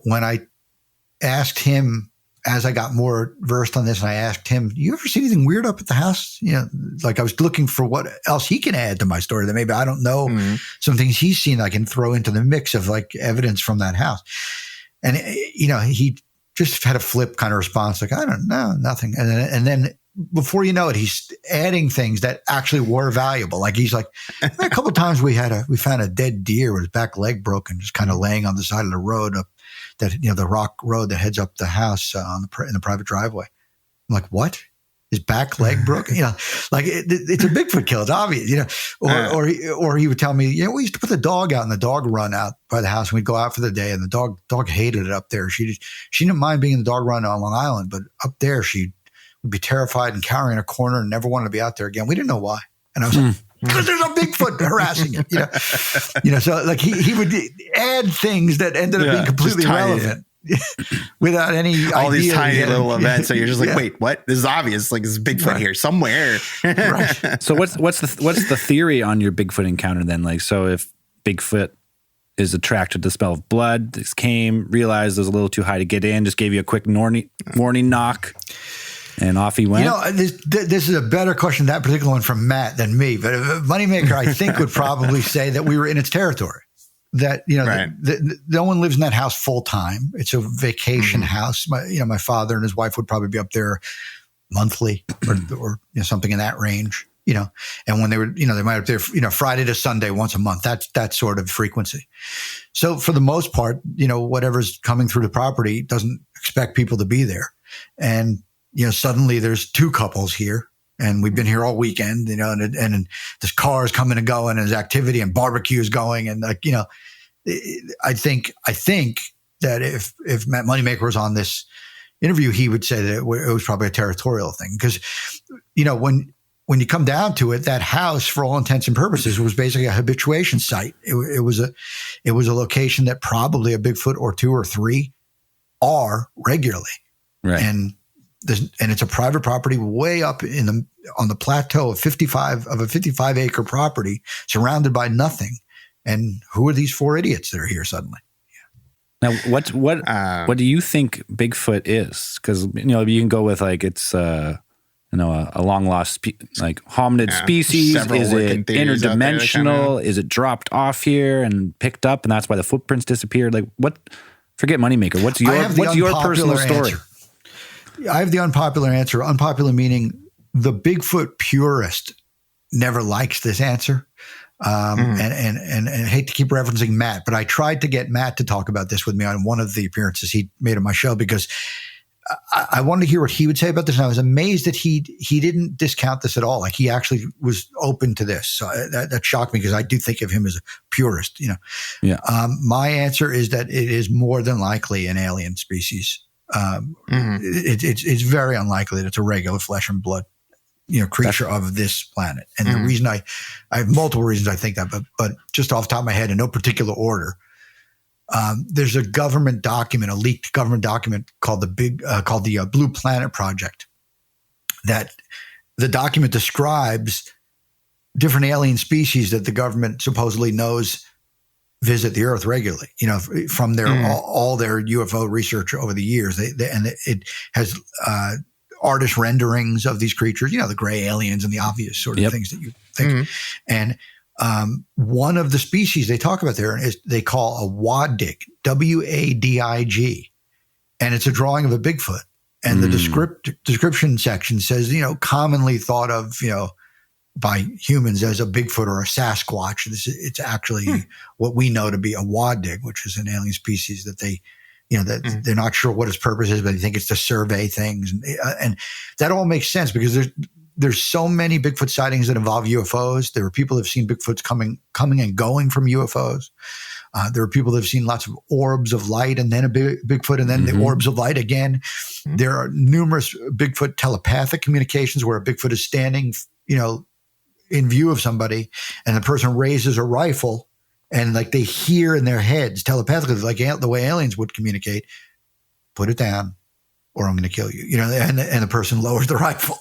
when I asked him, as I got more versed on this, and I asked him, "You ever see anything weird up at the house?" Like I was looking for what else he can add to my story that maybe I don't know. Some things he's seen I can throw into the mix of like evidence from that house. And he just had a flip kind of response, like, "I don't know, nothing." And then before you know it, he's adding things that actually were valuable. Like he's like, a couple of times we found a dead deer with his back leg broken, just kind of laying on the side of the road up that, the rock road that heads up the house in the private driveway. I'm like, what? His back leg broken? Like it's a Bigfoot kill. It's obvious, or he would tell me, we used to put the dog out in the dog run out by the house, and we'd go out for the day, and the dog hated it up there. She didn't mind being in the dog run on Long Island, but up there she would be terrified and cowering in a corner and never wanted to be out there again. We didn't know why. And I was like, because there's a Bigfoot harassing him. So like he would add things that ended up being completely irrelevant. Without any all idea these tiny little events, so you're just like, wait, what? This is obvious. Like, this is Bigfoot here somewhere. Right. So what's the theory on your Bigfoot encounter then? Like, so if Bigfoot is attracted to the smell of blood, this came, realized it was a little too high to get in, just gave you a quick warning knock, and off he went. This is a better question, that particular one, from Matt than me. But Moneymaker, I think, would probably say that we were in its territory. That no one lives in that house full time. It's a vacation house. My father and his wife would probably be up there monthly or something in that range. And when they were, they might be up there, Friday to Sunday once a month. That's that sort of frequency. So for the most part, whatever's coming through the property doesn't expect people to be there. And suddenly there's two couples here. And we've been here all weekend, and this car is coming and going, and there's activity and barbecue is going. And I think that if Matt Moneymaker was on this interview, he would say that it was probably a territorial thing. Because, when you come down to it, that house, for all intents and purposes, was basically a habituation site. It was a location that probably a Bigfoot or two or three are regularly. Right. And it's a private property way up on the plateau of a 55-acre property surrounded by nothing. And who are these four idiots that are here suddenly? Now, what do you think Bigfoot is? Because you can go with like it's a long lost hominid species. Is it interdimensional? Is it dropped off here and picked up, and that's why the footprints disappeared? Like what? Forget Moneymaker. What's your personal story? Answer. I have the unpopular answer. Unpopular meaning the Bigfoot purist never likes this answer. And I hate to keep referencing Matt, but I tried to get Matt to talk about this with me on one of the appearances he made on my show because I wanted to hear what he would say about this. And I was amazed that he didn't discount this at all. Like he actually was open to this. So that shocked me because I do think of him as a purist, Yeah. My answer is that it is more than likely an alien species. It's very unlikely that it's a regular flesh and blood, creature of this planet. And the reason I have multiple reasons I think that, but just off the top of my head in no particular order, there's a government document, a leaked government document called the Blue Planet Project. That the document describes different alien species that the government supposedly knows visit the Earth regularly, from their all their UFO research over the years. It has artist renderings of these creatures, the gray aliens and the obvious sort of things that you think. And one of the species they talk about there is they call a wadig, W-A-D-I-G, and it's a drawing of a Bigfoot. And the description section says, commonly thought of, by humans as a Bigfoot or a Sasquatch. It's actually what we know to be a wadig, which is an alien species that they, that they're not sure what its purpose is, but they think it's to survey things. And that all makes sense because there's so many Bigfoot sightings that involve UFOs. There are people that have seen Bigfoots coming and going from UFOs. There are people that have seen lots of orbs of light and then a Bigfoot and then the orbs of light again. There are numerous Bigfoot telepathic communications where a Bigfoot is standing, in view of somebody and the person raises a rifle and like they hear in their heads telepathically, like the way aliens would communicate, put it down or I'm going to kill you, and the person lowers the rifle,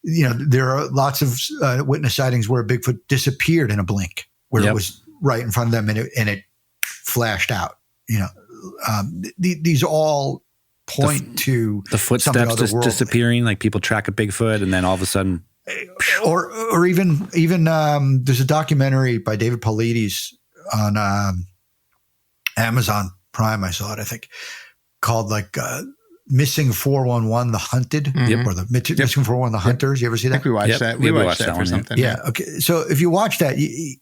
there are lots of witness sightings where a Bigfoot disappeared in a blink where it was right in front of them and it flashed out, these all point to the footsteps just disappearing, like people track a Bigfoot and then all of a sudden, or even there's a documentary by David Paulides on Amazon Prime. I saw it, I think, called Missing 411, The Hunted, or the Missing 411, The Hunters. You ever see that? I think we watched that. We watched that for something. Yeah. Okay. So if you watch that, he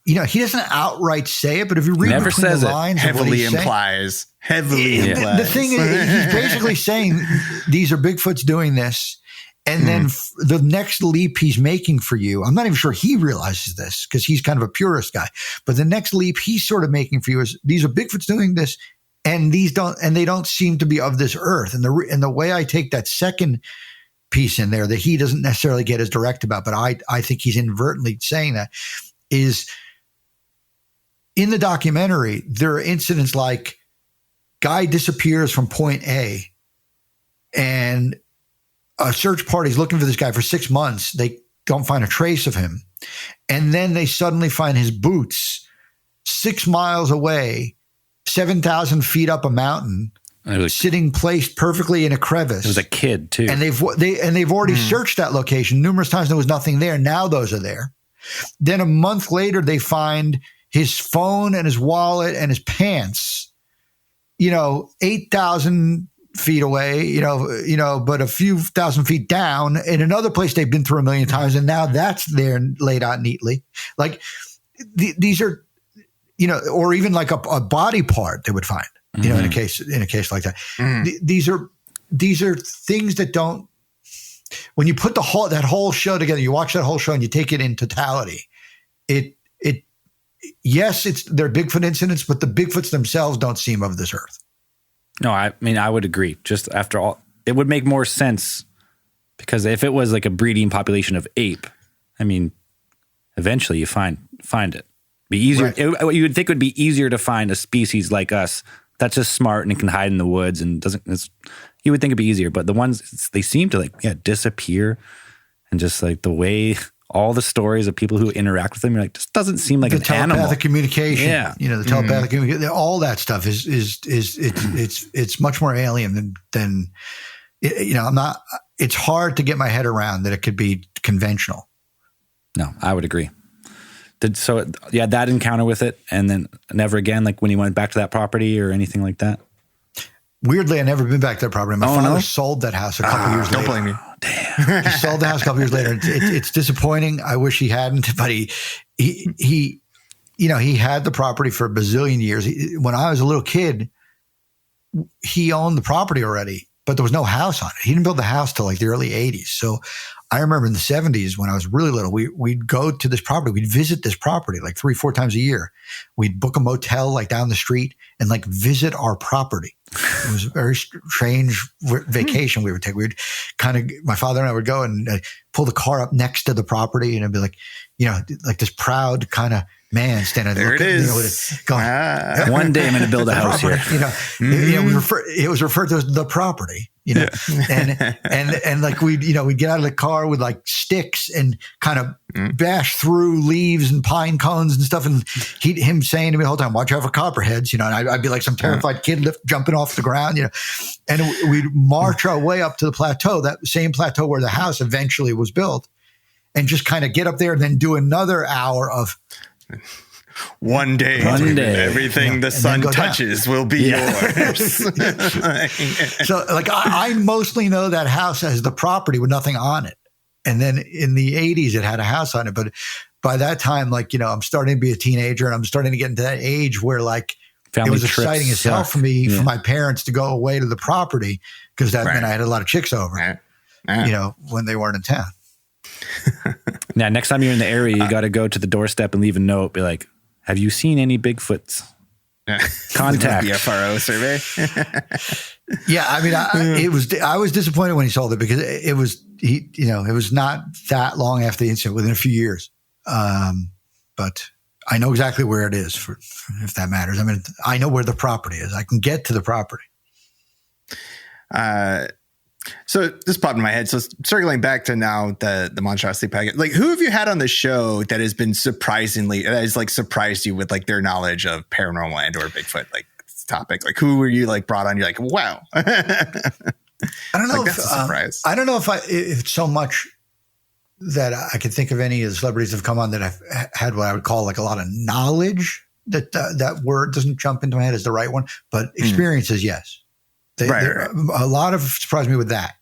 doesn't outright say it, but if you read between the lines, heavily implies. The thing is, he's basically saying these are Bigfoots doing this. And then the next leap he's making for you, I'm not even sure he realizes this because he's kind of a purist guy, but the next leap he's sort of making for you is these are Bigfoots doing this and they don't seem to be of this earth. And the way I take that second piece in there that he doesn't necessarily get as direct about, but I think he's inadvertently saying that, is in the documentary, there are incidents like guy disappears from point A and a search party's looking for this guy for 6 months. They don't find a trace of him. And then they suddenly find his boots 6 miles away, 7,000 feet up a mountain, sitting placed perfectly in a crevice. It was a kid too. And they've already searched that location numerous times. There was nothing there. Now those are there. Then a month later, they find his phone and his wallet and his pants, 8,000 feet away, but a few thousand feet down in another place they've been through a million times. And now that's there and laid out neatly. Like these are, or even like a body part they would find, in a case like that. These are things that don't, when you put that whole show together, you watch that whole show and you take it in totality, yes, they're Bigfoot incidents, but the Bigfoots themselves don't seem of this earth. No, I mean, I would agree. Just after all, it would make more sense because if it was like a breeding population of ape, I mean, eventually you find it. Be easier. Right. You would think it would be easier to find a species like us that's just smart and can hide in the woods and doesn't. You would think it'd be easier, but the ones they seem to disappear, and just like the way. All the stories of people who interact with them, you're like, this doesn't seem like an animal. Telepathic communication, the telepathic communication, all that stuff it's much more alien than I'm not. It's hard to get my head around that it could be conventional. No, I would agree. That encounter with it, and then never again. Like when you went back to that property or anything like that. Weirdly, I've never been back to that property. My father sold that house a couple years later. Don't blame me. Damn. He sold the house a couple years later. It's disappointing. I wish he hadn't, but he had the property for a bazillion years. When I was a little kid, he owned the property already, but there was no house on it. He didn't build the house till like the early 80s. So I remember in the 70s when I was really little, we'd go to this property. We'd visit this property like 3-4 times a year. We'd book a motel like down the street and like visit our property. It was a very strange vacation we would take. We'd my father and I would go and pull the car up next to the property and it'd be like, like this proud kind of man standing there. There it is. Going, one day I'm going to build a house here. It was referred to as the property. And like we'd get out of the car with like sticks and kind of bash through leaves and pine cones and stuff. And him saying to me the whole time, watch out for copperheads, and I'd be like some terrified kid jumping off the ground, and we'd march our way up to the plateau, that same plateau where the house eventually was built, and just kind of get up there and then do another hour of one day everything the sun touches will be yours. So like I mostly know that house as the property with nothing on it. And then in the 80s it had a house on it. But by that time, like, I'm starting to be a teenager and I'm starting to get into that age where like family it was exciting as hell for me, for my parents to go away to the property because that meant I had a lot of chicks over, when they weren't in town. Now, next time you're in the area, you got to go to the doorstep and leave a note. Be like, have you seen any Bigfoots? Contact the FRO survey. Yeah, I mean, I was disappointed when he sold it because it was not that long after the incident, within a few years. But I know exactly where it is, if that matters. I mean, I know where the property is. I can get to the property. So this popped in my head. So circling back to now the Monstrosity packet, like who have you had on the show that has been surprised you with like their knowledge of paranormal and or Bigfoot like topic? Like who were you like brought on? You're like, wow. I don't know. That's a surprise. I don't know if it's so much that I can think of any of the celebrities that have come on that I've had what I would call like a lot of knowledge. That word doesn't jump into my head as the right one, but experiences, yes. A lot of surprised me with that,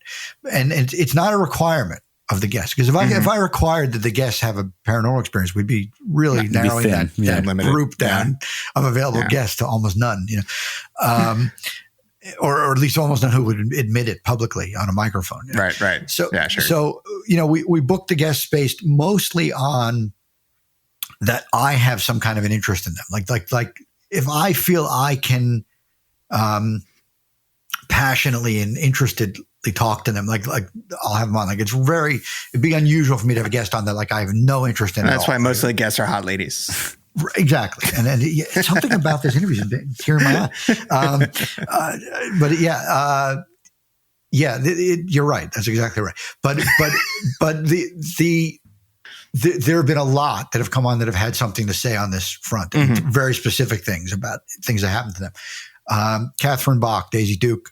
and it's not a requirement of the guest, because if I required that the guests have a paranormal experience, we'd be really narrowing that group down of available guests to almost none, or at least almost none who would admit it publicly on a microphone. Right. So we booked the guests based mostly on that I have some kind of an interest in them, like if I feel I can. Passionately and talk to them. Like I'll have them on. Like it'd be unusual for me to have a guest on that like I have no interest in. That's why most of the guests are hot ladies. Exactly. And then something about this interview is tearing my eye. But you're right. That's exactly right. But there have been a lot that have come on that have had something to say on this front, very specific things about things that happened to them. Catherine Bach, Daisy Duke,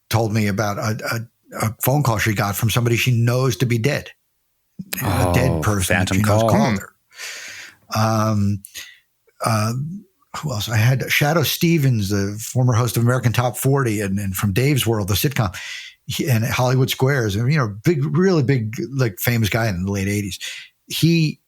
told me about a phone call she got from somebody she knows to be dead, a dead person. Phantom call. Called her. Who else? I had Shadow Stevens, the former host of American Top 40 and from Dave's World, the sitcom, and Hollywood Squares, and really big, like famous guy in the late 80s. He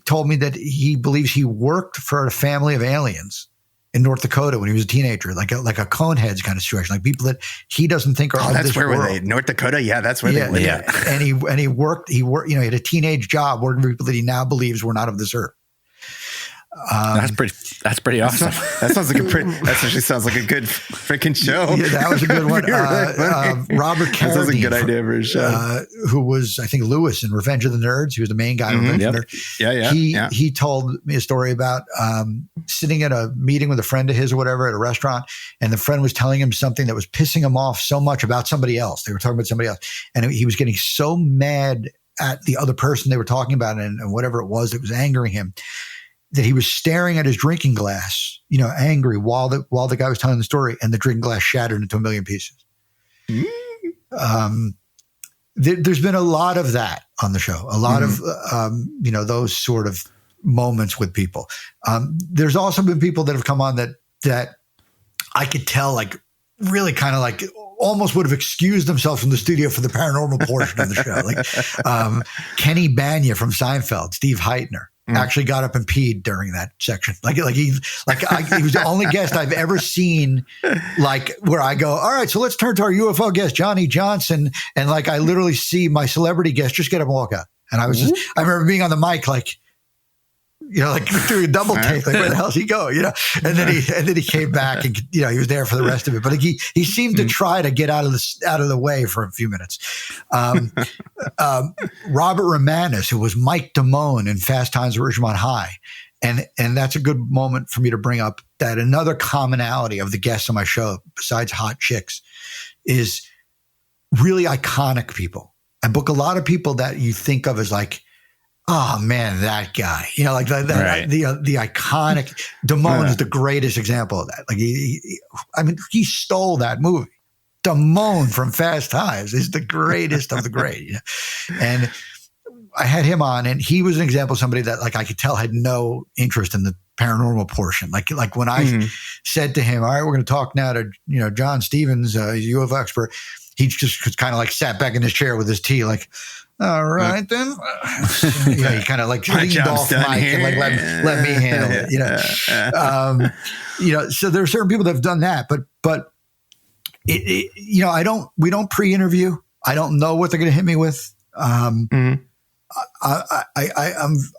told me that he believes he worked for a family of aliens in North Dakota when he was a teenager, like a Coneheads kind of situation, like people that he doesn't think are of this world. Were they? North Dakota? Yeah, that's where they were. Yeah. And he worked, he had a teenage job working for people that he now believes were not of this earth. That's pretty awesome. That actually sounds like a good freaking show. Yeah, that was a good one. Robert Carradine. That was a good idea for a show. Who was, I think, Lewis in Revenge of the Nerds. He was the main guy in Revenge of the Nerds. He told me a story about sitting at a meeting with a friend of his or whatever at a restaurant, and the friend was telling him something that was pissing him off so much about somebody else. They were talking about somebody else, and he was getting so mad at the other person they were talking about and whatever it was that was angering him, that he was staring at his drinking glass, angry while the guy was telling the story, and the drinking glass shattered into a million pieces. There's been a lot of that on the show, a lot of, those sort of moments with people. There's also been people that have come on that I could tell, like, really kind of like almost would have excused themselves from the studio for the paranormal portion of the show. Like Kenny Banya from Seinfeld, Steve Heitner. Actually got up and peed during that section. He was the only guest I've ever seen, like, where I go, all right, so let's turn to our UFO guest, Johnny Johnson. And like, I literally see my celebrity guest just get up and walk out. And I remember being on the mic, like, like doing a double take, like, where the hell's he go? And then he came back and, he was there for the rest of it. But like, he seemed to try to get out of the way for a few minutes. Robert Romanus, who was Mike Damone in Fast Times at Ridgemont High. And that's a good moment for me to bring up that another commonality of the guests on my show, besides hot chicks, is really iconic people. I book a lot of people that you think of as like, oh man, that guy, like that, right. The iconic Damone is the greatest example of that. Like he stole that movie. Damone from Fast Times is the greatest of the great. And I had him on, and he was an example of somebody that, like, I could tell had no interest in the paranormal portion. Like when I said to him, all right, we're going to talk now to, John Stevens, UFO expert. He just kind of like sat back in his chair with his tea, like, all right, then. He kind of like leaned off mic and like let me handle it. So there are certain people that have done that, but we don't pre-interview. I don't know what they're going to hit me with. I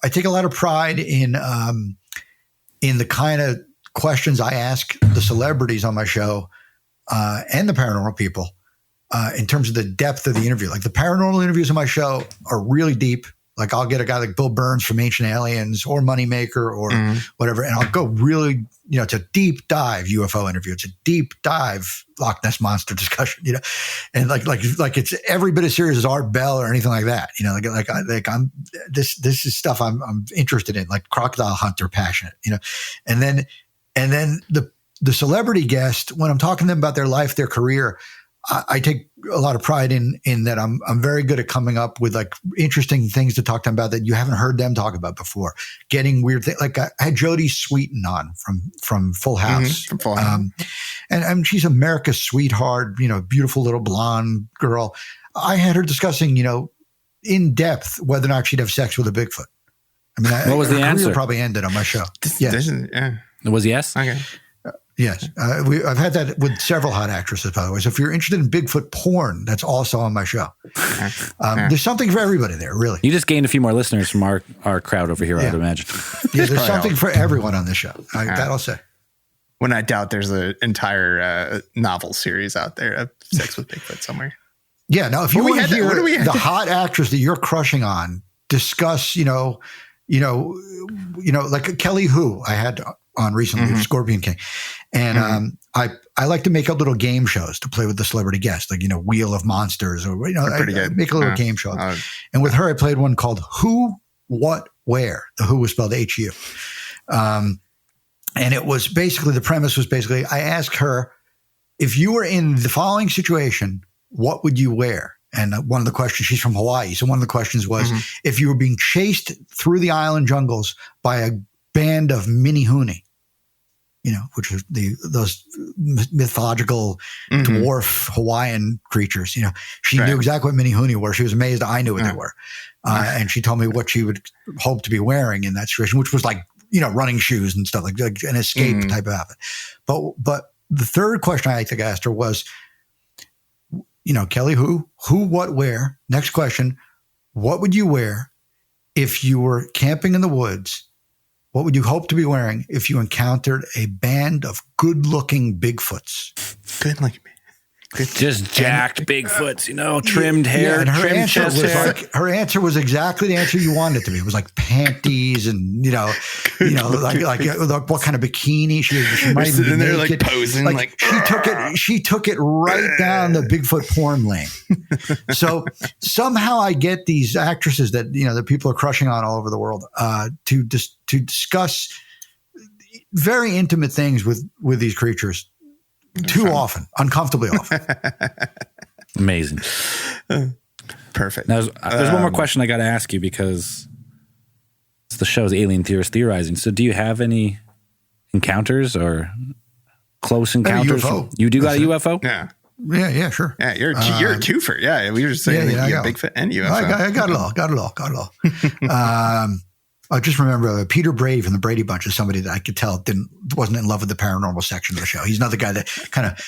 take a lot of pride in the kind of questions I ask the celebrities on my show and the paranormal people. In terms of the depth of the interview. Like the paranormal interviews on my show are really deep. Like I'll get a guy like Bill Burns from Ancient Aliens or Moneymaker or whatever, and I'll go really, it's a deep dive UFO interview. It's a deep dive Loch Ness Monster discussion, and like it's every bit as serious as Art Bell or anything like that. This is stuff I'm interested in, like Crocodile Hunter passionate, and then the celebrity guest, when I'm talking to them about their life, their career, I take a lot of pride in that I'm very good at coming up with like interesting things to talk to them about that you haven't heard them talk about before. Getting weird things. Like I had Jodie Sweetin on from Full House. From Full House. And she's America's sweetheart, beautiful little blonde girl. I had her discussing, in depth whether or not she'd have sex with a Bigfoot. I mean, what was the answer? Probably ended on my show. Yes. It was yes? Okay. Yes. I've had that with several hot actresses, by the way. So if you're interested in Bigfoot porn, that's also on my show. There's something for everybody there, really. You just gained a few more listeners from our crowd over here, I would imagine. Yeah, there's something for everyone on this show. That I'll say. when I doubt there's an entire novel series out there of Sex with Bigfoot somewhere. Yeah. Now, if you want to hear the hot actress that you're crushing on discuss, like Kelly Hu I had on recently, Scorpion King. And I like to make up little game shows to play with the celebrity guest, like, Wheel of Monsters or, I make a little game show. And with her, I played one called Who, What, Where. The Who was spelled H-U. And it was basically, the premise was basically, I asked her, if you were in the following situation, what would you wear? And one of the questions, she's from Hawaii. So one of the questions was, if you were being chased through the island jungles by a band of mini-huni, which are those mythological dwarf Hawaiian creatures, she knew exactly what mini-huni were. She was amazed I knew what they were. And she told me what she would hope to be wearing in that situation, which was like, running shoes and stuff, like an escape type of outfit. But the third question I think I asked her was, Kelly, who, what, where? Next question, what would you wear if you were camping in the woods? What would you hope to be wearing if you encountered a band of good-looking Bigfoots? Good-looking. Just jacked Bigfoots, trimmed hair, and trimmed chest hair. Her answer was exactly the answer you wanted it to be. It was like panties and like what kind of bikini she might even be sitting there naked. like posing, like she took it right down the Bigfoot porn lane. So somehow I get these actresses that that people are crushing on all over the world to discuss very intimate things with these creatures. Too often, uncomfortably often. Amazing. Perfect. Now, there's one more question I got to ask you because the show's Alien Theorists Theorizing. So do you have any encounters or close encounters? UFO. You do got a UFO? Yeah. Yeah, sure. Yeah, you're a twofer. Yeah, we were just saying that you got Bigfoot and UFO. I got it all. I just remember Peter Brady from the Brady Bunch is somebody that I could tell wasn't in love with the paranormal section of the show. He's another guy that kind of,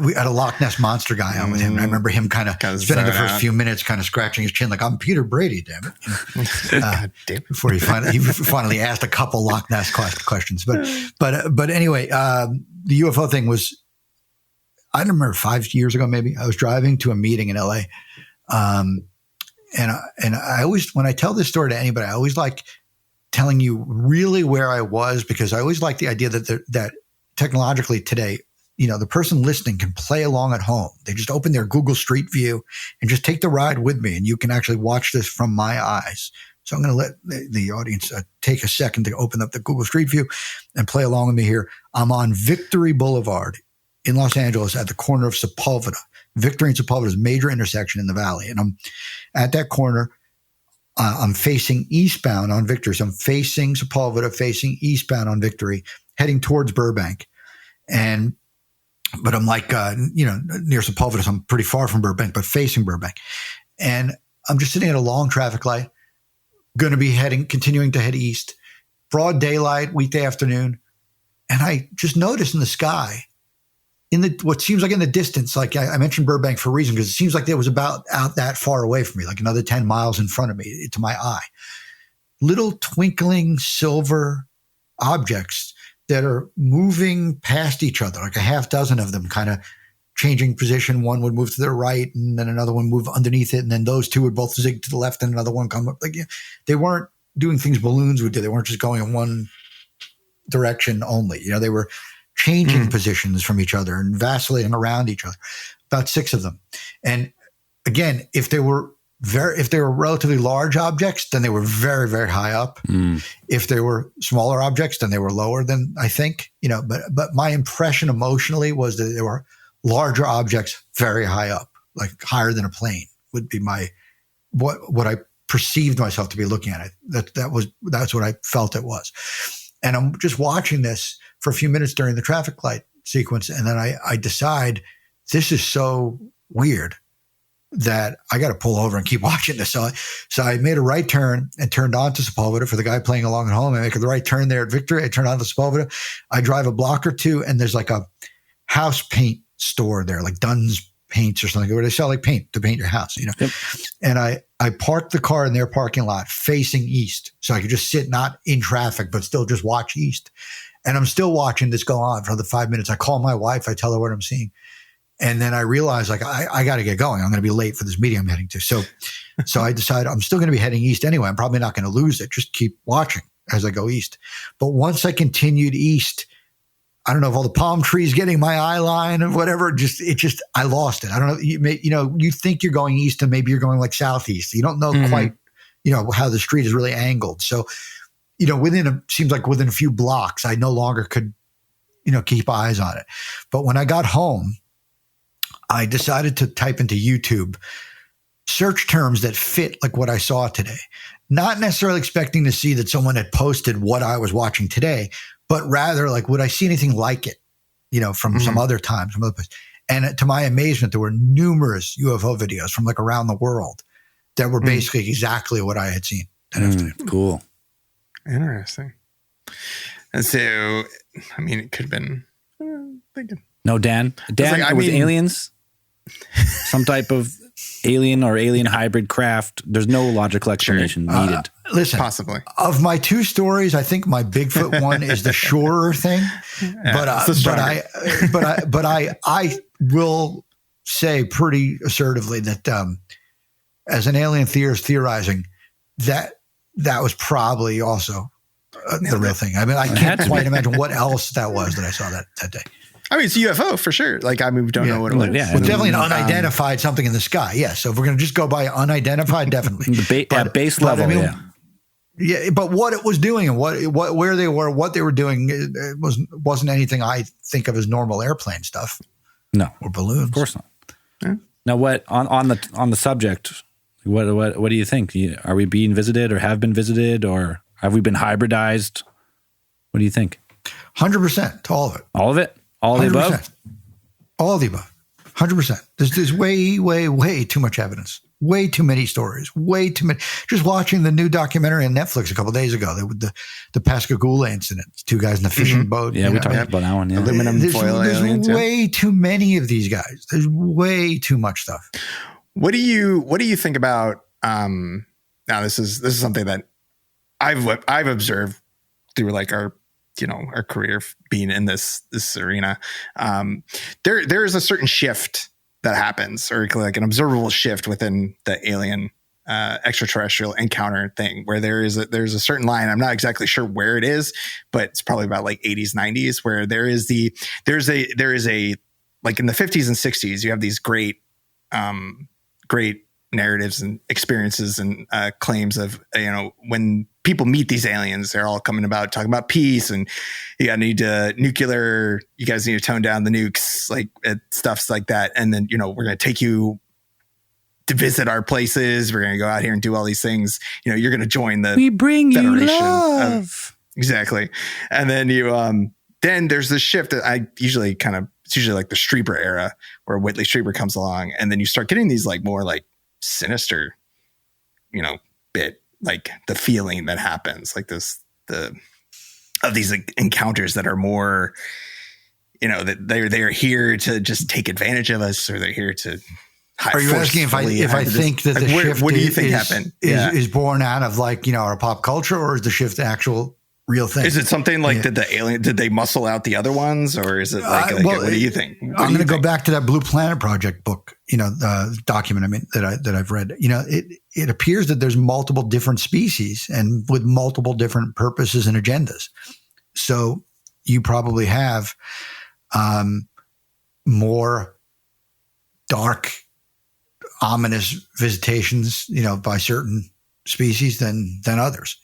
we had a Loch Ness Monster guy on with him. And I remember him kind of spending the first few minutes kind of scratching his chin like, I'm Peter Brady, damn it. God damn it. Before he finally asked a couple Loch Ness questions. But anyway, the UFO thing was, I remember 5 years ago, maybe I was driving to a meeting in LA. And I always, when I tell this story to anybody, I always like telling you really where I was, because I always like the idea that technologically today, the person listening can play along at home. They just open their Google Street View and just take the ride with me, and you can actually watch this from my eyes. So I'm going to let the audience take a second to open up the Google Street View and play along with me here. I'm on Victory Boulevard in Los Angeles at the corner of Sepulveda. Victory and Sepulveda is a major intersection in the valley. And I'm at that corner. I'm facing eastbound on Victory. So I'm facing Sepulveda, facing eastbound on Victory, heading towards Burbank. But I'm like, near Sepulveda. So I'm pretty far from Burbank, but facing Burbank. And I'm just sitting at a long traffic light, going to be continuing to head east, broad daylight, weekday afternoon. And I just noticed in the sky, what seems like in the distance, like I mentioned Burbank for a reason, because it seems like it was about out that far away from me, like another 10 miles in front of me to my eye. Little twinkling silver objects that are moving past each other, like a half dozen of them kind of changing position. One would move to the right and then another one move underneath it. And then those two would both zig to the left and another one come up. Like, they weren't doing things balloons would do. They weren't just going in one direction only. They were changing positions from each other and vacillating around each other, about 6 of them. And again, if they were relatively large objects, then they were very, very high up. If they were smaller objects, then they were lower than I think, but my impression emotionally was that they were larger objects very high up, like higher than a plane would be what I perceived myself to be looking at it. That's what I felt it was. And I'm just watching this for a few minutes during the traffic light sequence. And then I decide this is so weird that I got to pull over and keep watching this. So I made a right turn and turned on to Sepulveda for the guy playing along at home. I make the right turn there at Victory. I turn on to Sepulveda. I drive a block or two and there's like a house paint store there, like Dunn's Paints or something, where they sell like paint to paint your house, Yep. And I parked the car in their parking lot facing east. So I could just sit not in traffic, but still just watch east. And I'm still watching this go on for the 5 minutes. I call my wife. I tell her what I'm seeing. And then I realize like, I got to get going. I'm going to be late for this meeting I'm heading to. So I decided I'm still going to be heading east anyway. I'm probably not going to lose it. Just keep watching as I go east. But once I continued east, I don't know if all the palm trees getting my eye line or whatever, I lost it. I don't know. You think you're going east and maybe you're going like southeast. You don't know quite, how the street is really angled. So, seems like within a few blocks, I no longer could, keep eyes on it. But when I got home, I decided to type into YouTube search terms that fit like what I saw today, not necessarily expecting to see that someone had posted what I was watching today, but rather like, would I see anything like it, from some other time, some other place? And to my amazement, there were numerous UFO videos from like around the world that were basically exactly what I had seen that afternoon. Cool. Interesting. And so, I mean, it could have been thinking. No, Dan, with aliens, some type of alien or alien hybrid craft. There's no logical explanation needed. Listen, possibly of my two stories, I think my Bigfoot one is the surer thing. Yeah, but I will say pretty assertively that as an alien theorist theorizing, that was probably also the real thing. I mean, I can't quite imagine what else that was that I saw that day. I mean, it's a UFO for sure. Like, I mean, we don't know what it was. Yeah, well, definitely an unidentified something in the sky. Yes. So if we're going to just go by unidentified, definitely. At base level, I mean, yeah. But what it was doing and where they were, what they were doing, it wasn't anything I think of as normal airplane stuff. No, or balloons. Of course not. Yeah. Now, what on the subject? What do you think? Are we being visited, or have been visited, or have we been hybridized? What do you think? 100% to all of it. All of it. All of the above? All of the above. 100%. There's way, way, way too much evidence. Way too many stories. Way too many. Just watching the new documentary on Netflix a couple of days ago, the Pascagoula incident. 2 guys in the fishing boat. Yeah, we talked about that one. Yeah. Aluminum foil aliens. There's way too many of these guys. There's way too much stuff. What do you think about? Now this is something that I've observed through like our career being in this arena. There is a certain shift that happens, or like an observable shift within the alien extraterrestrial encounter thing, where there's a certain line. I'm not exactly sure where it is, but it's probably about like 80s, 90s, where there is a like in the 50s and 60s, you have these great narratives and experiences and claims of, when people meet these aliens, they're all talking about peace, and you guys need to tone down the nukes, like stuffs like that. And then, we're going to take you to visit our places. We're going to go out here and do all these things. You're going to join the We bring Federation. You love. Exactly. And then then there's this shift that it's usually like the Strieber era, where Whitley Strieber comes along, and then you start getting these like more like sinister, bit, like the feeling that happens, like of these like, encounters that are more, that they're here to just take advantage of us, or they're here to. Are you asking if I think that the shift what do you think happened? Is born out of like, our pop culture, or is the shift actual real thing? Is it something like did they muscle out the other ones, or is it like what do you think? I'm going to go back to that Blue Planet Project book, document that I've read. It appears that there's multiple different species and with multiple different purposes and agendas. So you probably have more dark, ominous visitations, by certain species than others.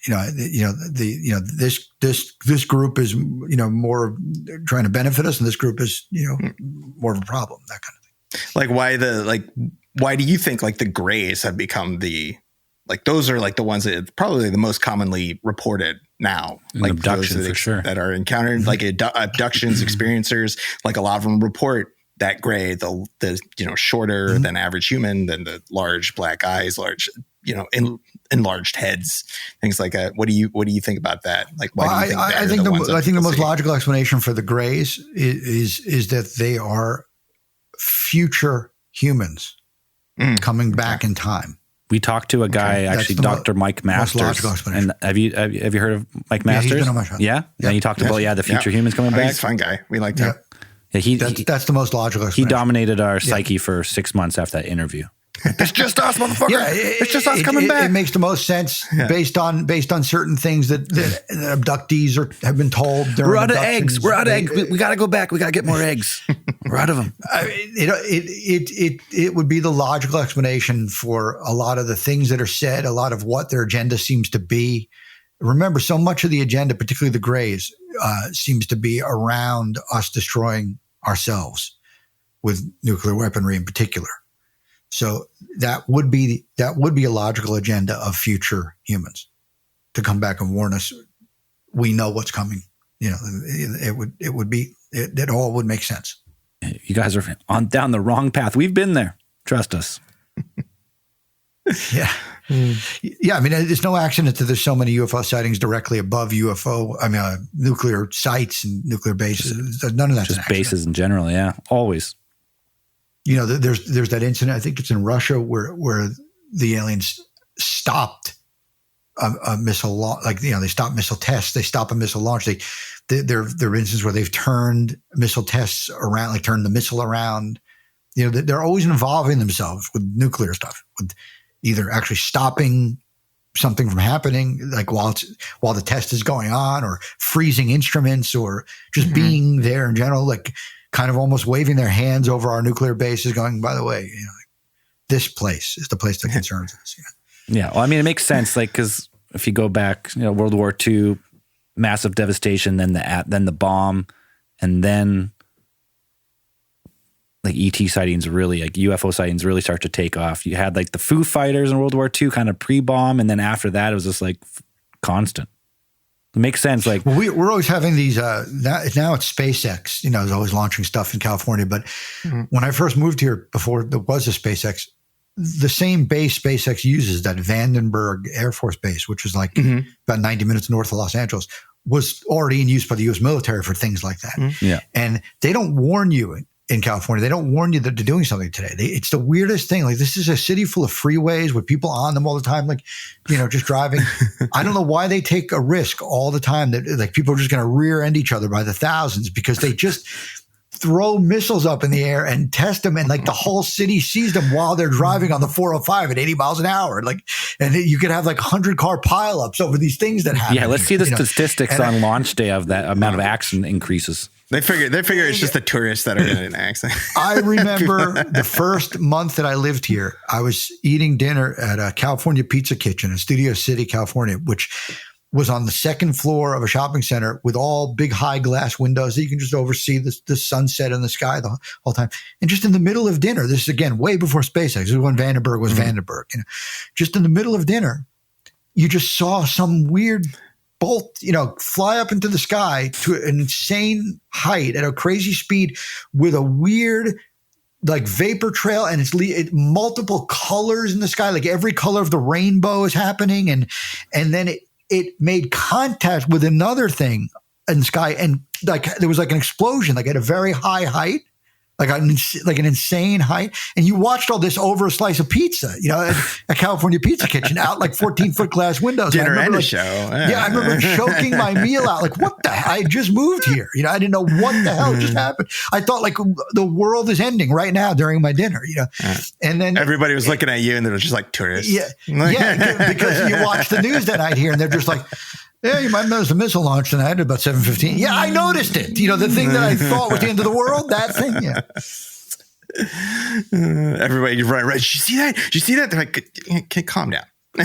This group is more trying to benefit us, and this group is more of a problem, that kind of thing. Like why do you think like the grays have become those are like the ones that probably the most commonly reported now, like abductions for sure that are encountered, like abductions, experiencers, like a lot of them report that gray, the shorter than average human, than the large black eyes, large, enlarged heads, things like that. What do you think about that? Like, why do you think I think the most logical explanation for the grays is that they are future humans coming back in time. We talked to a guy, actually, Dr. Mike Masters. And have you heard of Mike Masters? Yeah, he's been on my show. Yeah? Yeah, he talked about, the future humans coming back. He's a fun guy. We liked him. Yeah, that's the most logical explanation. He dominated our psyche for 6 months after that interview. It's just us, motherfucker. Yeah, it's just us coming back. It makes the most sense based on certain things that abductees have been told. We're out of eggs. We're out of eggs. We got to go back. We got to get more eggs. We're out of them. It would be the logical explanation for a lot of the things that are said, a lot of what their agenda seems to be. Remember, so much of the agenda, particularly the Greys, seems to be around us destroying ourselves with nuclear weaponry in particular. So that would be a logical agenda of future humans to come back and warn us. We know what's coming. It all would make sense. You guys are down the wrong path. We've been there. Trust us. Yeah. Yeah. I mean, it's no accident that there's so many UFO sightings directly above nuclear sites and nuclear bases. None of that's just bases in general. Yeah. Always. There's that incident, I think it's in Russia, where the aliens stopped a missile launch. They stop missile tests. They stop a missile launch. There are instances where they've turned missile tests around, like turned the missile around. They're always involving themselves with nuclear stuff, with either actually stopping something from happening, like while the test is going on, or freezing instruments, or just being there in general, like kind of almost waving their hands over our nuclear bases, going, by the way, this place is the place that concerns us. Yeah. Well, I mean, it makes sense. Like, because if you go back, World War II, massive devastation, then the bomb, and then like ET sightings really, like UFO sightings really start to take off. You had like the Foo Fighters in World War II kind of pre-bomb, and then after that, it was just like constant. It makes sense. Like, well, we're always having these. Now it's SpaceX. Is always launching stuff in California. But when I first moved here, before there was a SpaceX, the same base SpaceX uses, that Vandenberg Air Force Base, which is like about 90 minutes north of Los Angeles, was already in use by the U.S. military for things like that. Yeah, and they don't warn you in California. They don't warn you that they're doing something today. It's the weirdest thing. Like, this is a city full of freeways with people on them all the time, like, just driving. I don't know why they take a risk all the time that like people are just going to rear end each other by the thousands, because they just throw missiles up in the air and test them. And like the whole city sees them while they're driving on the 405 at 80 miles an hour. Like, and you could have like 100-car pileups over these things that happen. Yeah. Let's see the statistics on launch day of that amount of accident increases. They figure it's just the tourists that are in an accident. I remember the first month that I lived here, I was eating dinner at a California Pizza Kitchen in Studio City, California, which was on the second floor of a shopping center with all big high glass windows that you can just oversee the sunset in the sky the whole time. And just in the middle of dinner, this is again way before SpaceX, this is when Vandenberg was Vandenberg. Just in the middle of dinner, you just saw some weird bolt, fly up into the sky to an insane height at a crazy speed with a weird like vapor trail, and it's multiple colors in the sky, like every color of the rainbow is happening, and then it made contact with another thing in the sky, and like there was like an explosion, like at a very high height, like an insane height. And you watched all this over a slice of pizza, at a California Pizza Kitchen out like 14-foot glass windows. Dinner and a show. Yeah, I remember choking my meal out. Like, what the hell? I just moved here. I didn't know what the hell just happened. I thought like the world is ending right now during my dinner, And then everybody was looking at you and they were just like tourists. Yeah. Yeah. Because you watch the news that night here and they're just like, yeah, you might have noticed the missile launch tonight at about 7:15. Yeah, I noticed it. The thing that I thought was the end of the world, that thing. Yeah. Everybody, you're right. Did you see that? Did you see that? They're like, calm down. We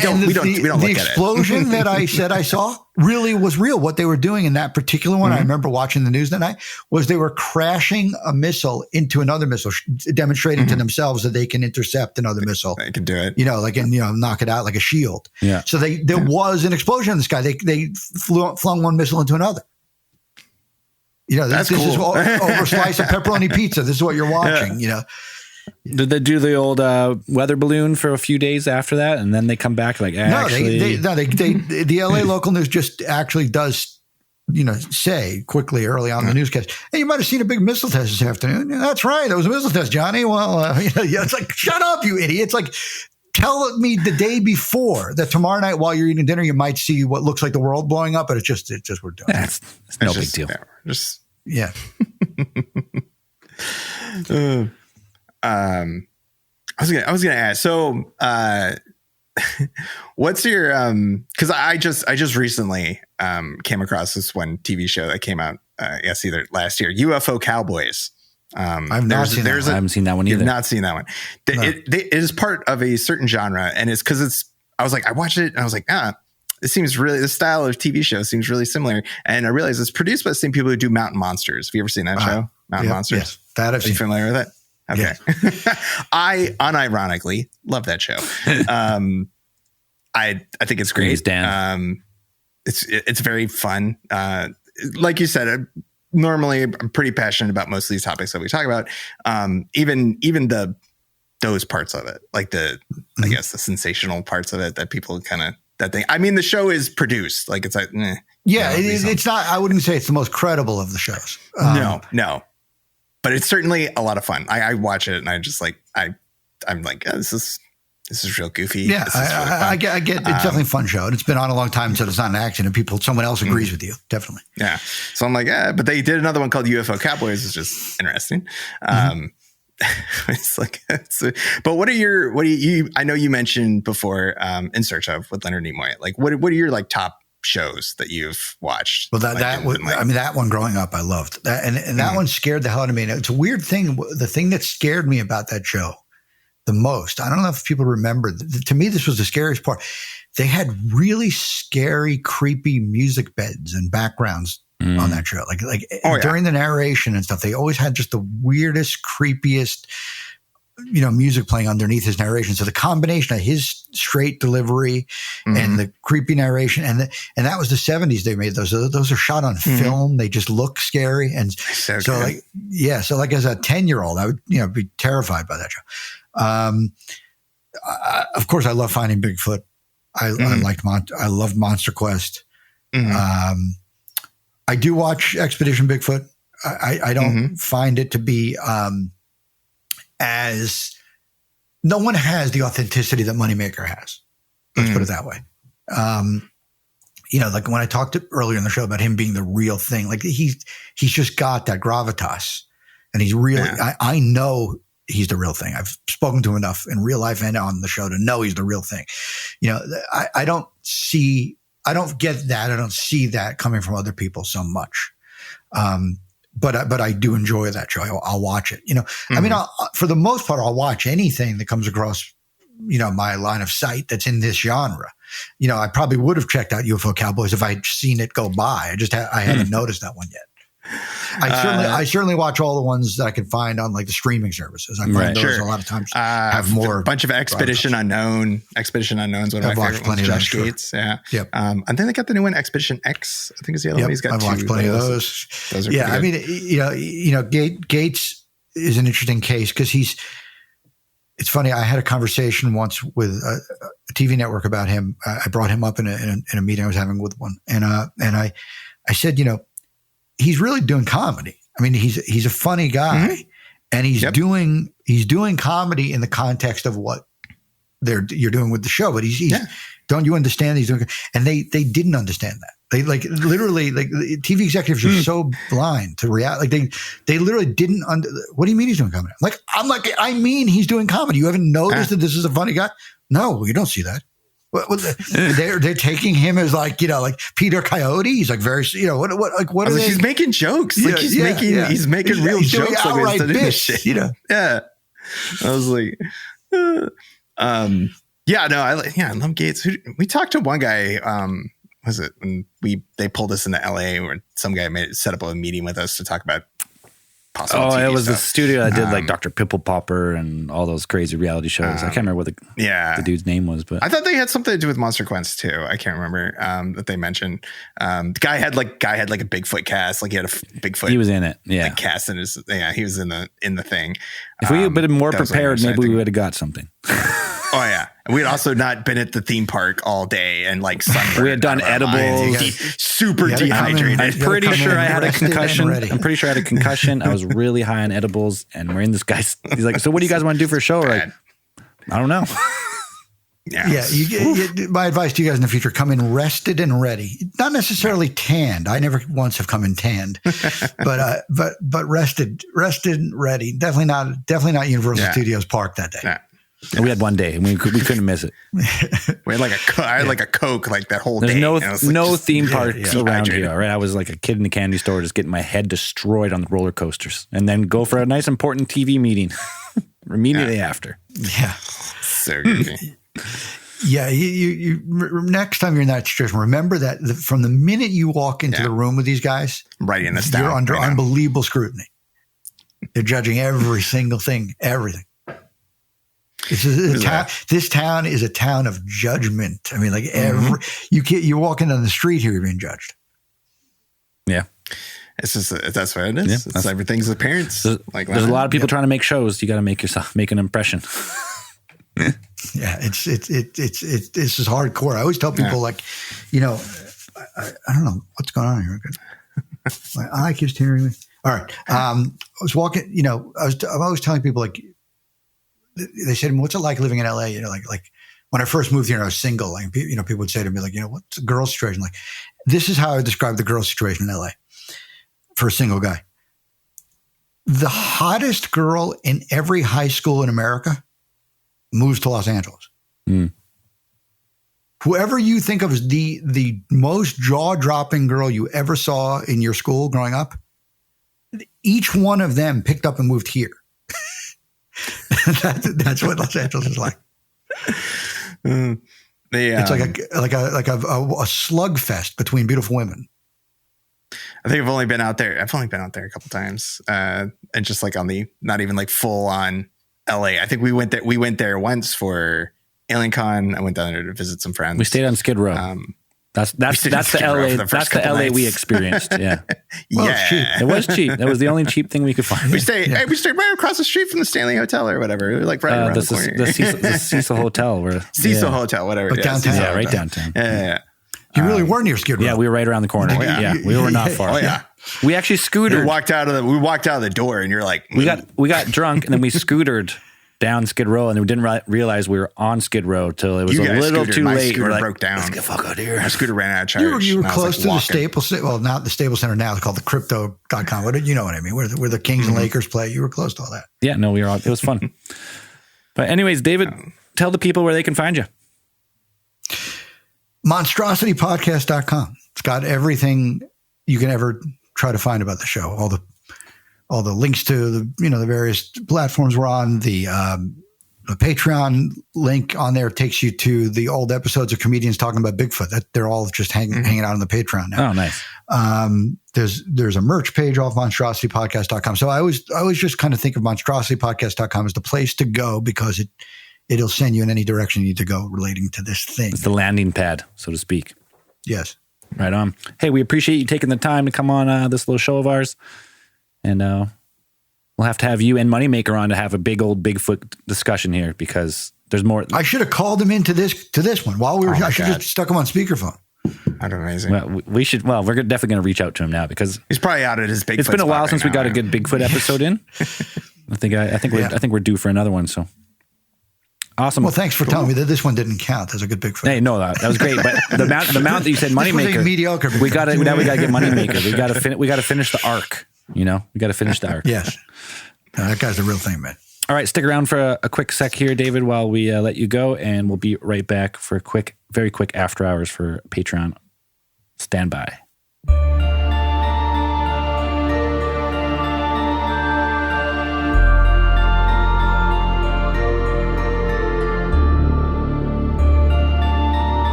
don't look at it. The explosion that I said I saw really was real. What they were doing in that particular one, I remember watching the news that night, was they were crashing a missile into another missile, demonstrating to themselves that they can intercept another missile. They can do it. Knock it out like a shield. Yeah. So there was an explosion in the sky. They flung one missile into another. This is over a slice of pepperoni pizza. This is what you're watching, Did they do the old weather balloon for a few days after that, and then they come back like actually? No, the LA local news just actually does, say quickly early on in the newscast, hey, you might have seen a big missile test this afternoon. Yeah, that's right, there was a missile test, Johnny. Well, it's like, shut up, you idiot! It's like tell me the day before that tomorrow night while you're eating dinner, you might see what looks like the world blowing up, but it's just we're doing. It's no big deal. Yeah. I was gonna ask. So, what's your because I just recently came across this one TV show that came out either last year, UFO Cowboys. I've not seen that one. I haven't seen that one either. You've not seen that one. No. It is part of a certain genre, and it's because I was like, I watched it and I was like, this style of TV show seems really similar. And I realized it's produced by the same people who do Mountain Monsters. Have you ever seen that show? Mountain Monsters? Yes, that I've seen. Are you familiar with it? Okay. Yes. I unironically love that show. I think it's great. Dan. It's very fun. Like you said, normally I'm pretty passionate about most of these topics that we talk about. Even those parts of it, like I guess the sensational parts of it that people kind of I mean, the show is produced like it's like, it's not. I wouldn't say it's the most credible of the shows. No, but it's certainly a lot of fun. I watch it and I just like I'm like, this is real goofy. Yeah, I get it's definitely a fun show, and it's been on a long time, so it's not an accident. And someone else agrees with you, definityou. Yeah, so I'm like, but they did another one called UFO Cowboys. It's just interesting. It's like, but what are you? I know you mentioned before, In Search Of with Leonard Nimoy. Like, what are your like top shows that you've watched? Well, that one growing up, I loved that, and that one scared the hell out of me. And it's a weird thing. The thing that scared me about that show the most, I don't know if people remember. To me, this was the scariest part. They had really scary, creepy music beds and backgrounds on that show. During the narration and stuff, they always had just the weirdest, creepiest, music playing underneath his narration. So the combination of his straight delivery and the creepy narration, and that was the 70s they made those. Those are shot on film. They just look scary. And so as a 10-year-old, I would, be terrified by that show. Of course, I love Finding Bigfoot. I loved Monster Quest. I do watch Expedition Bigfoot. I don't find it to be as no one has the authenticity that Moneymaker has. Let's put it that way. Like when I talked earlier in the show about him being the real thing, like he's just got that gravitas, and he's really. I know he's the real thing. I've spoken to him enough in real life and on the show to know he's the real thing. I don't get that. I don't see that coming from other people so much. But I do enjoy that show. I'll watch it. I mean, for the most part, I'll watch anything that comes across, my line of sight that's in this genre. I probably would have checked out UFO Cowboys if I'd seen it go by. I hadn't noticed that one yet. I certainly watch all the ones that I can find on like the streaming services. I find those a lot of times have more. A bunch of Expedition Unknown. Expedition Unknown's one of my favorite ones. Josh Gates. Yeah. Yep. And then they got the new one, Expedition X. I think is the other one. He's got I've watched plenty of those. Those are I mean, Gates is an interesting case because it's funny. I had a conversation once with a TV network about him. I brought him up in a meeting I was having with one, and I said, he's really doing comedy. I mean, he's a funny guy, and he's doing comedy in the context of what you're doing with the show. But he's don't you understand? He's doing, and they didn't understand that. They literally TV executives are so blind to reality. Like they literally didn't. What do you mean he's doing comedy? I mean he's doing comedy. You haven't noticed that this is a funny guy? No, you don't see that. They're taking him as like Peter Coyote. He's like very what? He's making jokes. He's making real jokes. Outright bits. Yeah. I was like, I love Gates. We talked to one guy. Was it when they pulled us into LA where some guy set up a meeting with us to talk about possible TV it was stuff. the studio that did like Dr. Pimple Popper and all those crazy reality shows. I can't remember what the dude's name was, but I thought they had something to do with Monster Quest too. I can't remember that they mentioned. The guy had like a Bigfoot cast, like he had a Bigfoot. He was in it, like cast in his. Yeah, he was in the thing. If we had been more prepared, maybe we would have got something. Oh yeah, we'd also not been at the theme park all day and like sunburned. We had done edibles, super dehydrated. I'm pretty sure I had a concussion. I was really high on edibles, and we're in this guy's. He's like, "So what do you guys want to do for a show?" Like, I don't know. Yeah. My advice to you guys in the future: come in rested and ready. Not necessarily tanned. I never once have come in tanned, but rested and ready. Definitely not Universal Studios Park that day. Yeah. Yeah. We had one day and we couldn't miss it. We had I had like a Coke like that whole There's day. No theme parks around here. Right, I was like a kid in the candy store, just getting my head destroyed on the roller coasters, and then go for a nice important TV meeting immediately after. Yeah, so good. Yeah, you next time you're in that situation, remember that from the minute you walk into the room with these guys, writing this you're down, under unbelievable scrutiny. They're judging every single thing, everything. This town is a town of judgment. I mean, like you're walking down the street here, you're being judged. Yeah, it's just that's what it is. Yeah, it's everything's appearance. There's a lot of people trying to make shows. You got to make an impression. Yeah, it's this is hardcore. I always tell people I don't know what's going on here. My eye keeps tearing me. All right, I was walking. I'm always telling people like. They said, "What's it like living in LA?" Like when I first moved here and I was single, like people would say to me, like, what's the girl situation like? This is how I would describe the girl situation in LA for a single guy. The hottest girl in every high school in America moves to Los Angeles. Mm. Whoever you think of as the most jaw-dropping girl you ever saw in your school growing up, each one of them picked up and moved here. That's what Los Angeles is like. It's like a slugfest between beautiful women. I think I've only been out there a couple times, and just like on the not even like full on LA. I think we went there once for AlienCon. I went down there to visit some friends. We stayed on Skid Row. That's the LA. That's the LA we experienced. Yeah. Yeah. It was cheap. That was the only cheap thing we could find. We stayed right across the street from the Stanley Hotel or whatever. We were like right around the corner. The Cecil Hotel. Cecil Hotel, whatever. But downtown. Yeah, right downtown. Yeah. You really were near Skid Row. Yeah, we were right around the corner. We were not far. Oh yeah. We actually scootered. We walked out of the door, and you're like, we got drunk, and then we scootered down Skid Row, and then we didn't realize we were on Skid Row till it was a little too My late. Scooter we're like, broke down. Let's get the fuck out of here. My scooter ran out of charge. You were close to the Staples Center. Well, not the Staples Center now. It's called the Crypto.com. You know what I mean? Where the Kings and Lakers play. You were close to all that. Yeah, no, we were. It was fun. But anyways, David, tell the people where they can find you. Monstrositypodcast.com. It's got everything you can ever try to find about the show. All the links to the various platforms we're on. The Patreon link on there takes you to the old episodes of comedians talking about Bigfoot. That they're all just hanging out on the Patreon now. Oh, nice. There's a merch page off monstrositypodcast.com. So I always just kind of think of monstrositypodcast.com as the place to go because it'll send you in any direction you need to go relating to this thing. It's the landing pad, so to speak. Yes. Right on. Hey, we appreciate you taking the time to come on this little show of ours. And we'll have to have you and Moneymaker on to have a big old Bigfoot discussion here because there's more. I should have called him into this one while we were. I should have just stuck him on speakerphone. That'd be amazing. Well, we should. Well, we're definitely going to reach out to him now because he's probably out at his Bigfoot. It's been a while since we got a good Bigfoot episode in. I think we're due for another one. So awesome. Well, thanks for telling me that this one didn't count as a good Bigfoot. Hey, no, that was great. But the amount that you said Moneymaker, mediocre. We got to get Moneymaker. We got to finish the arc. We got to finish the arc. Yes. That guy's the real thing, man. All right, stick around for a quick sec here, David, while we let you go, and we'll be right back for very quick after hours for Patreon. Stand by.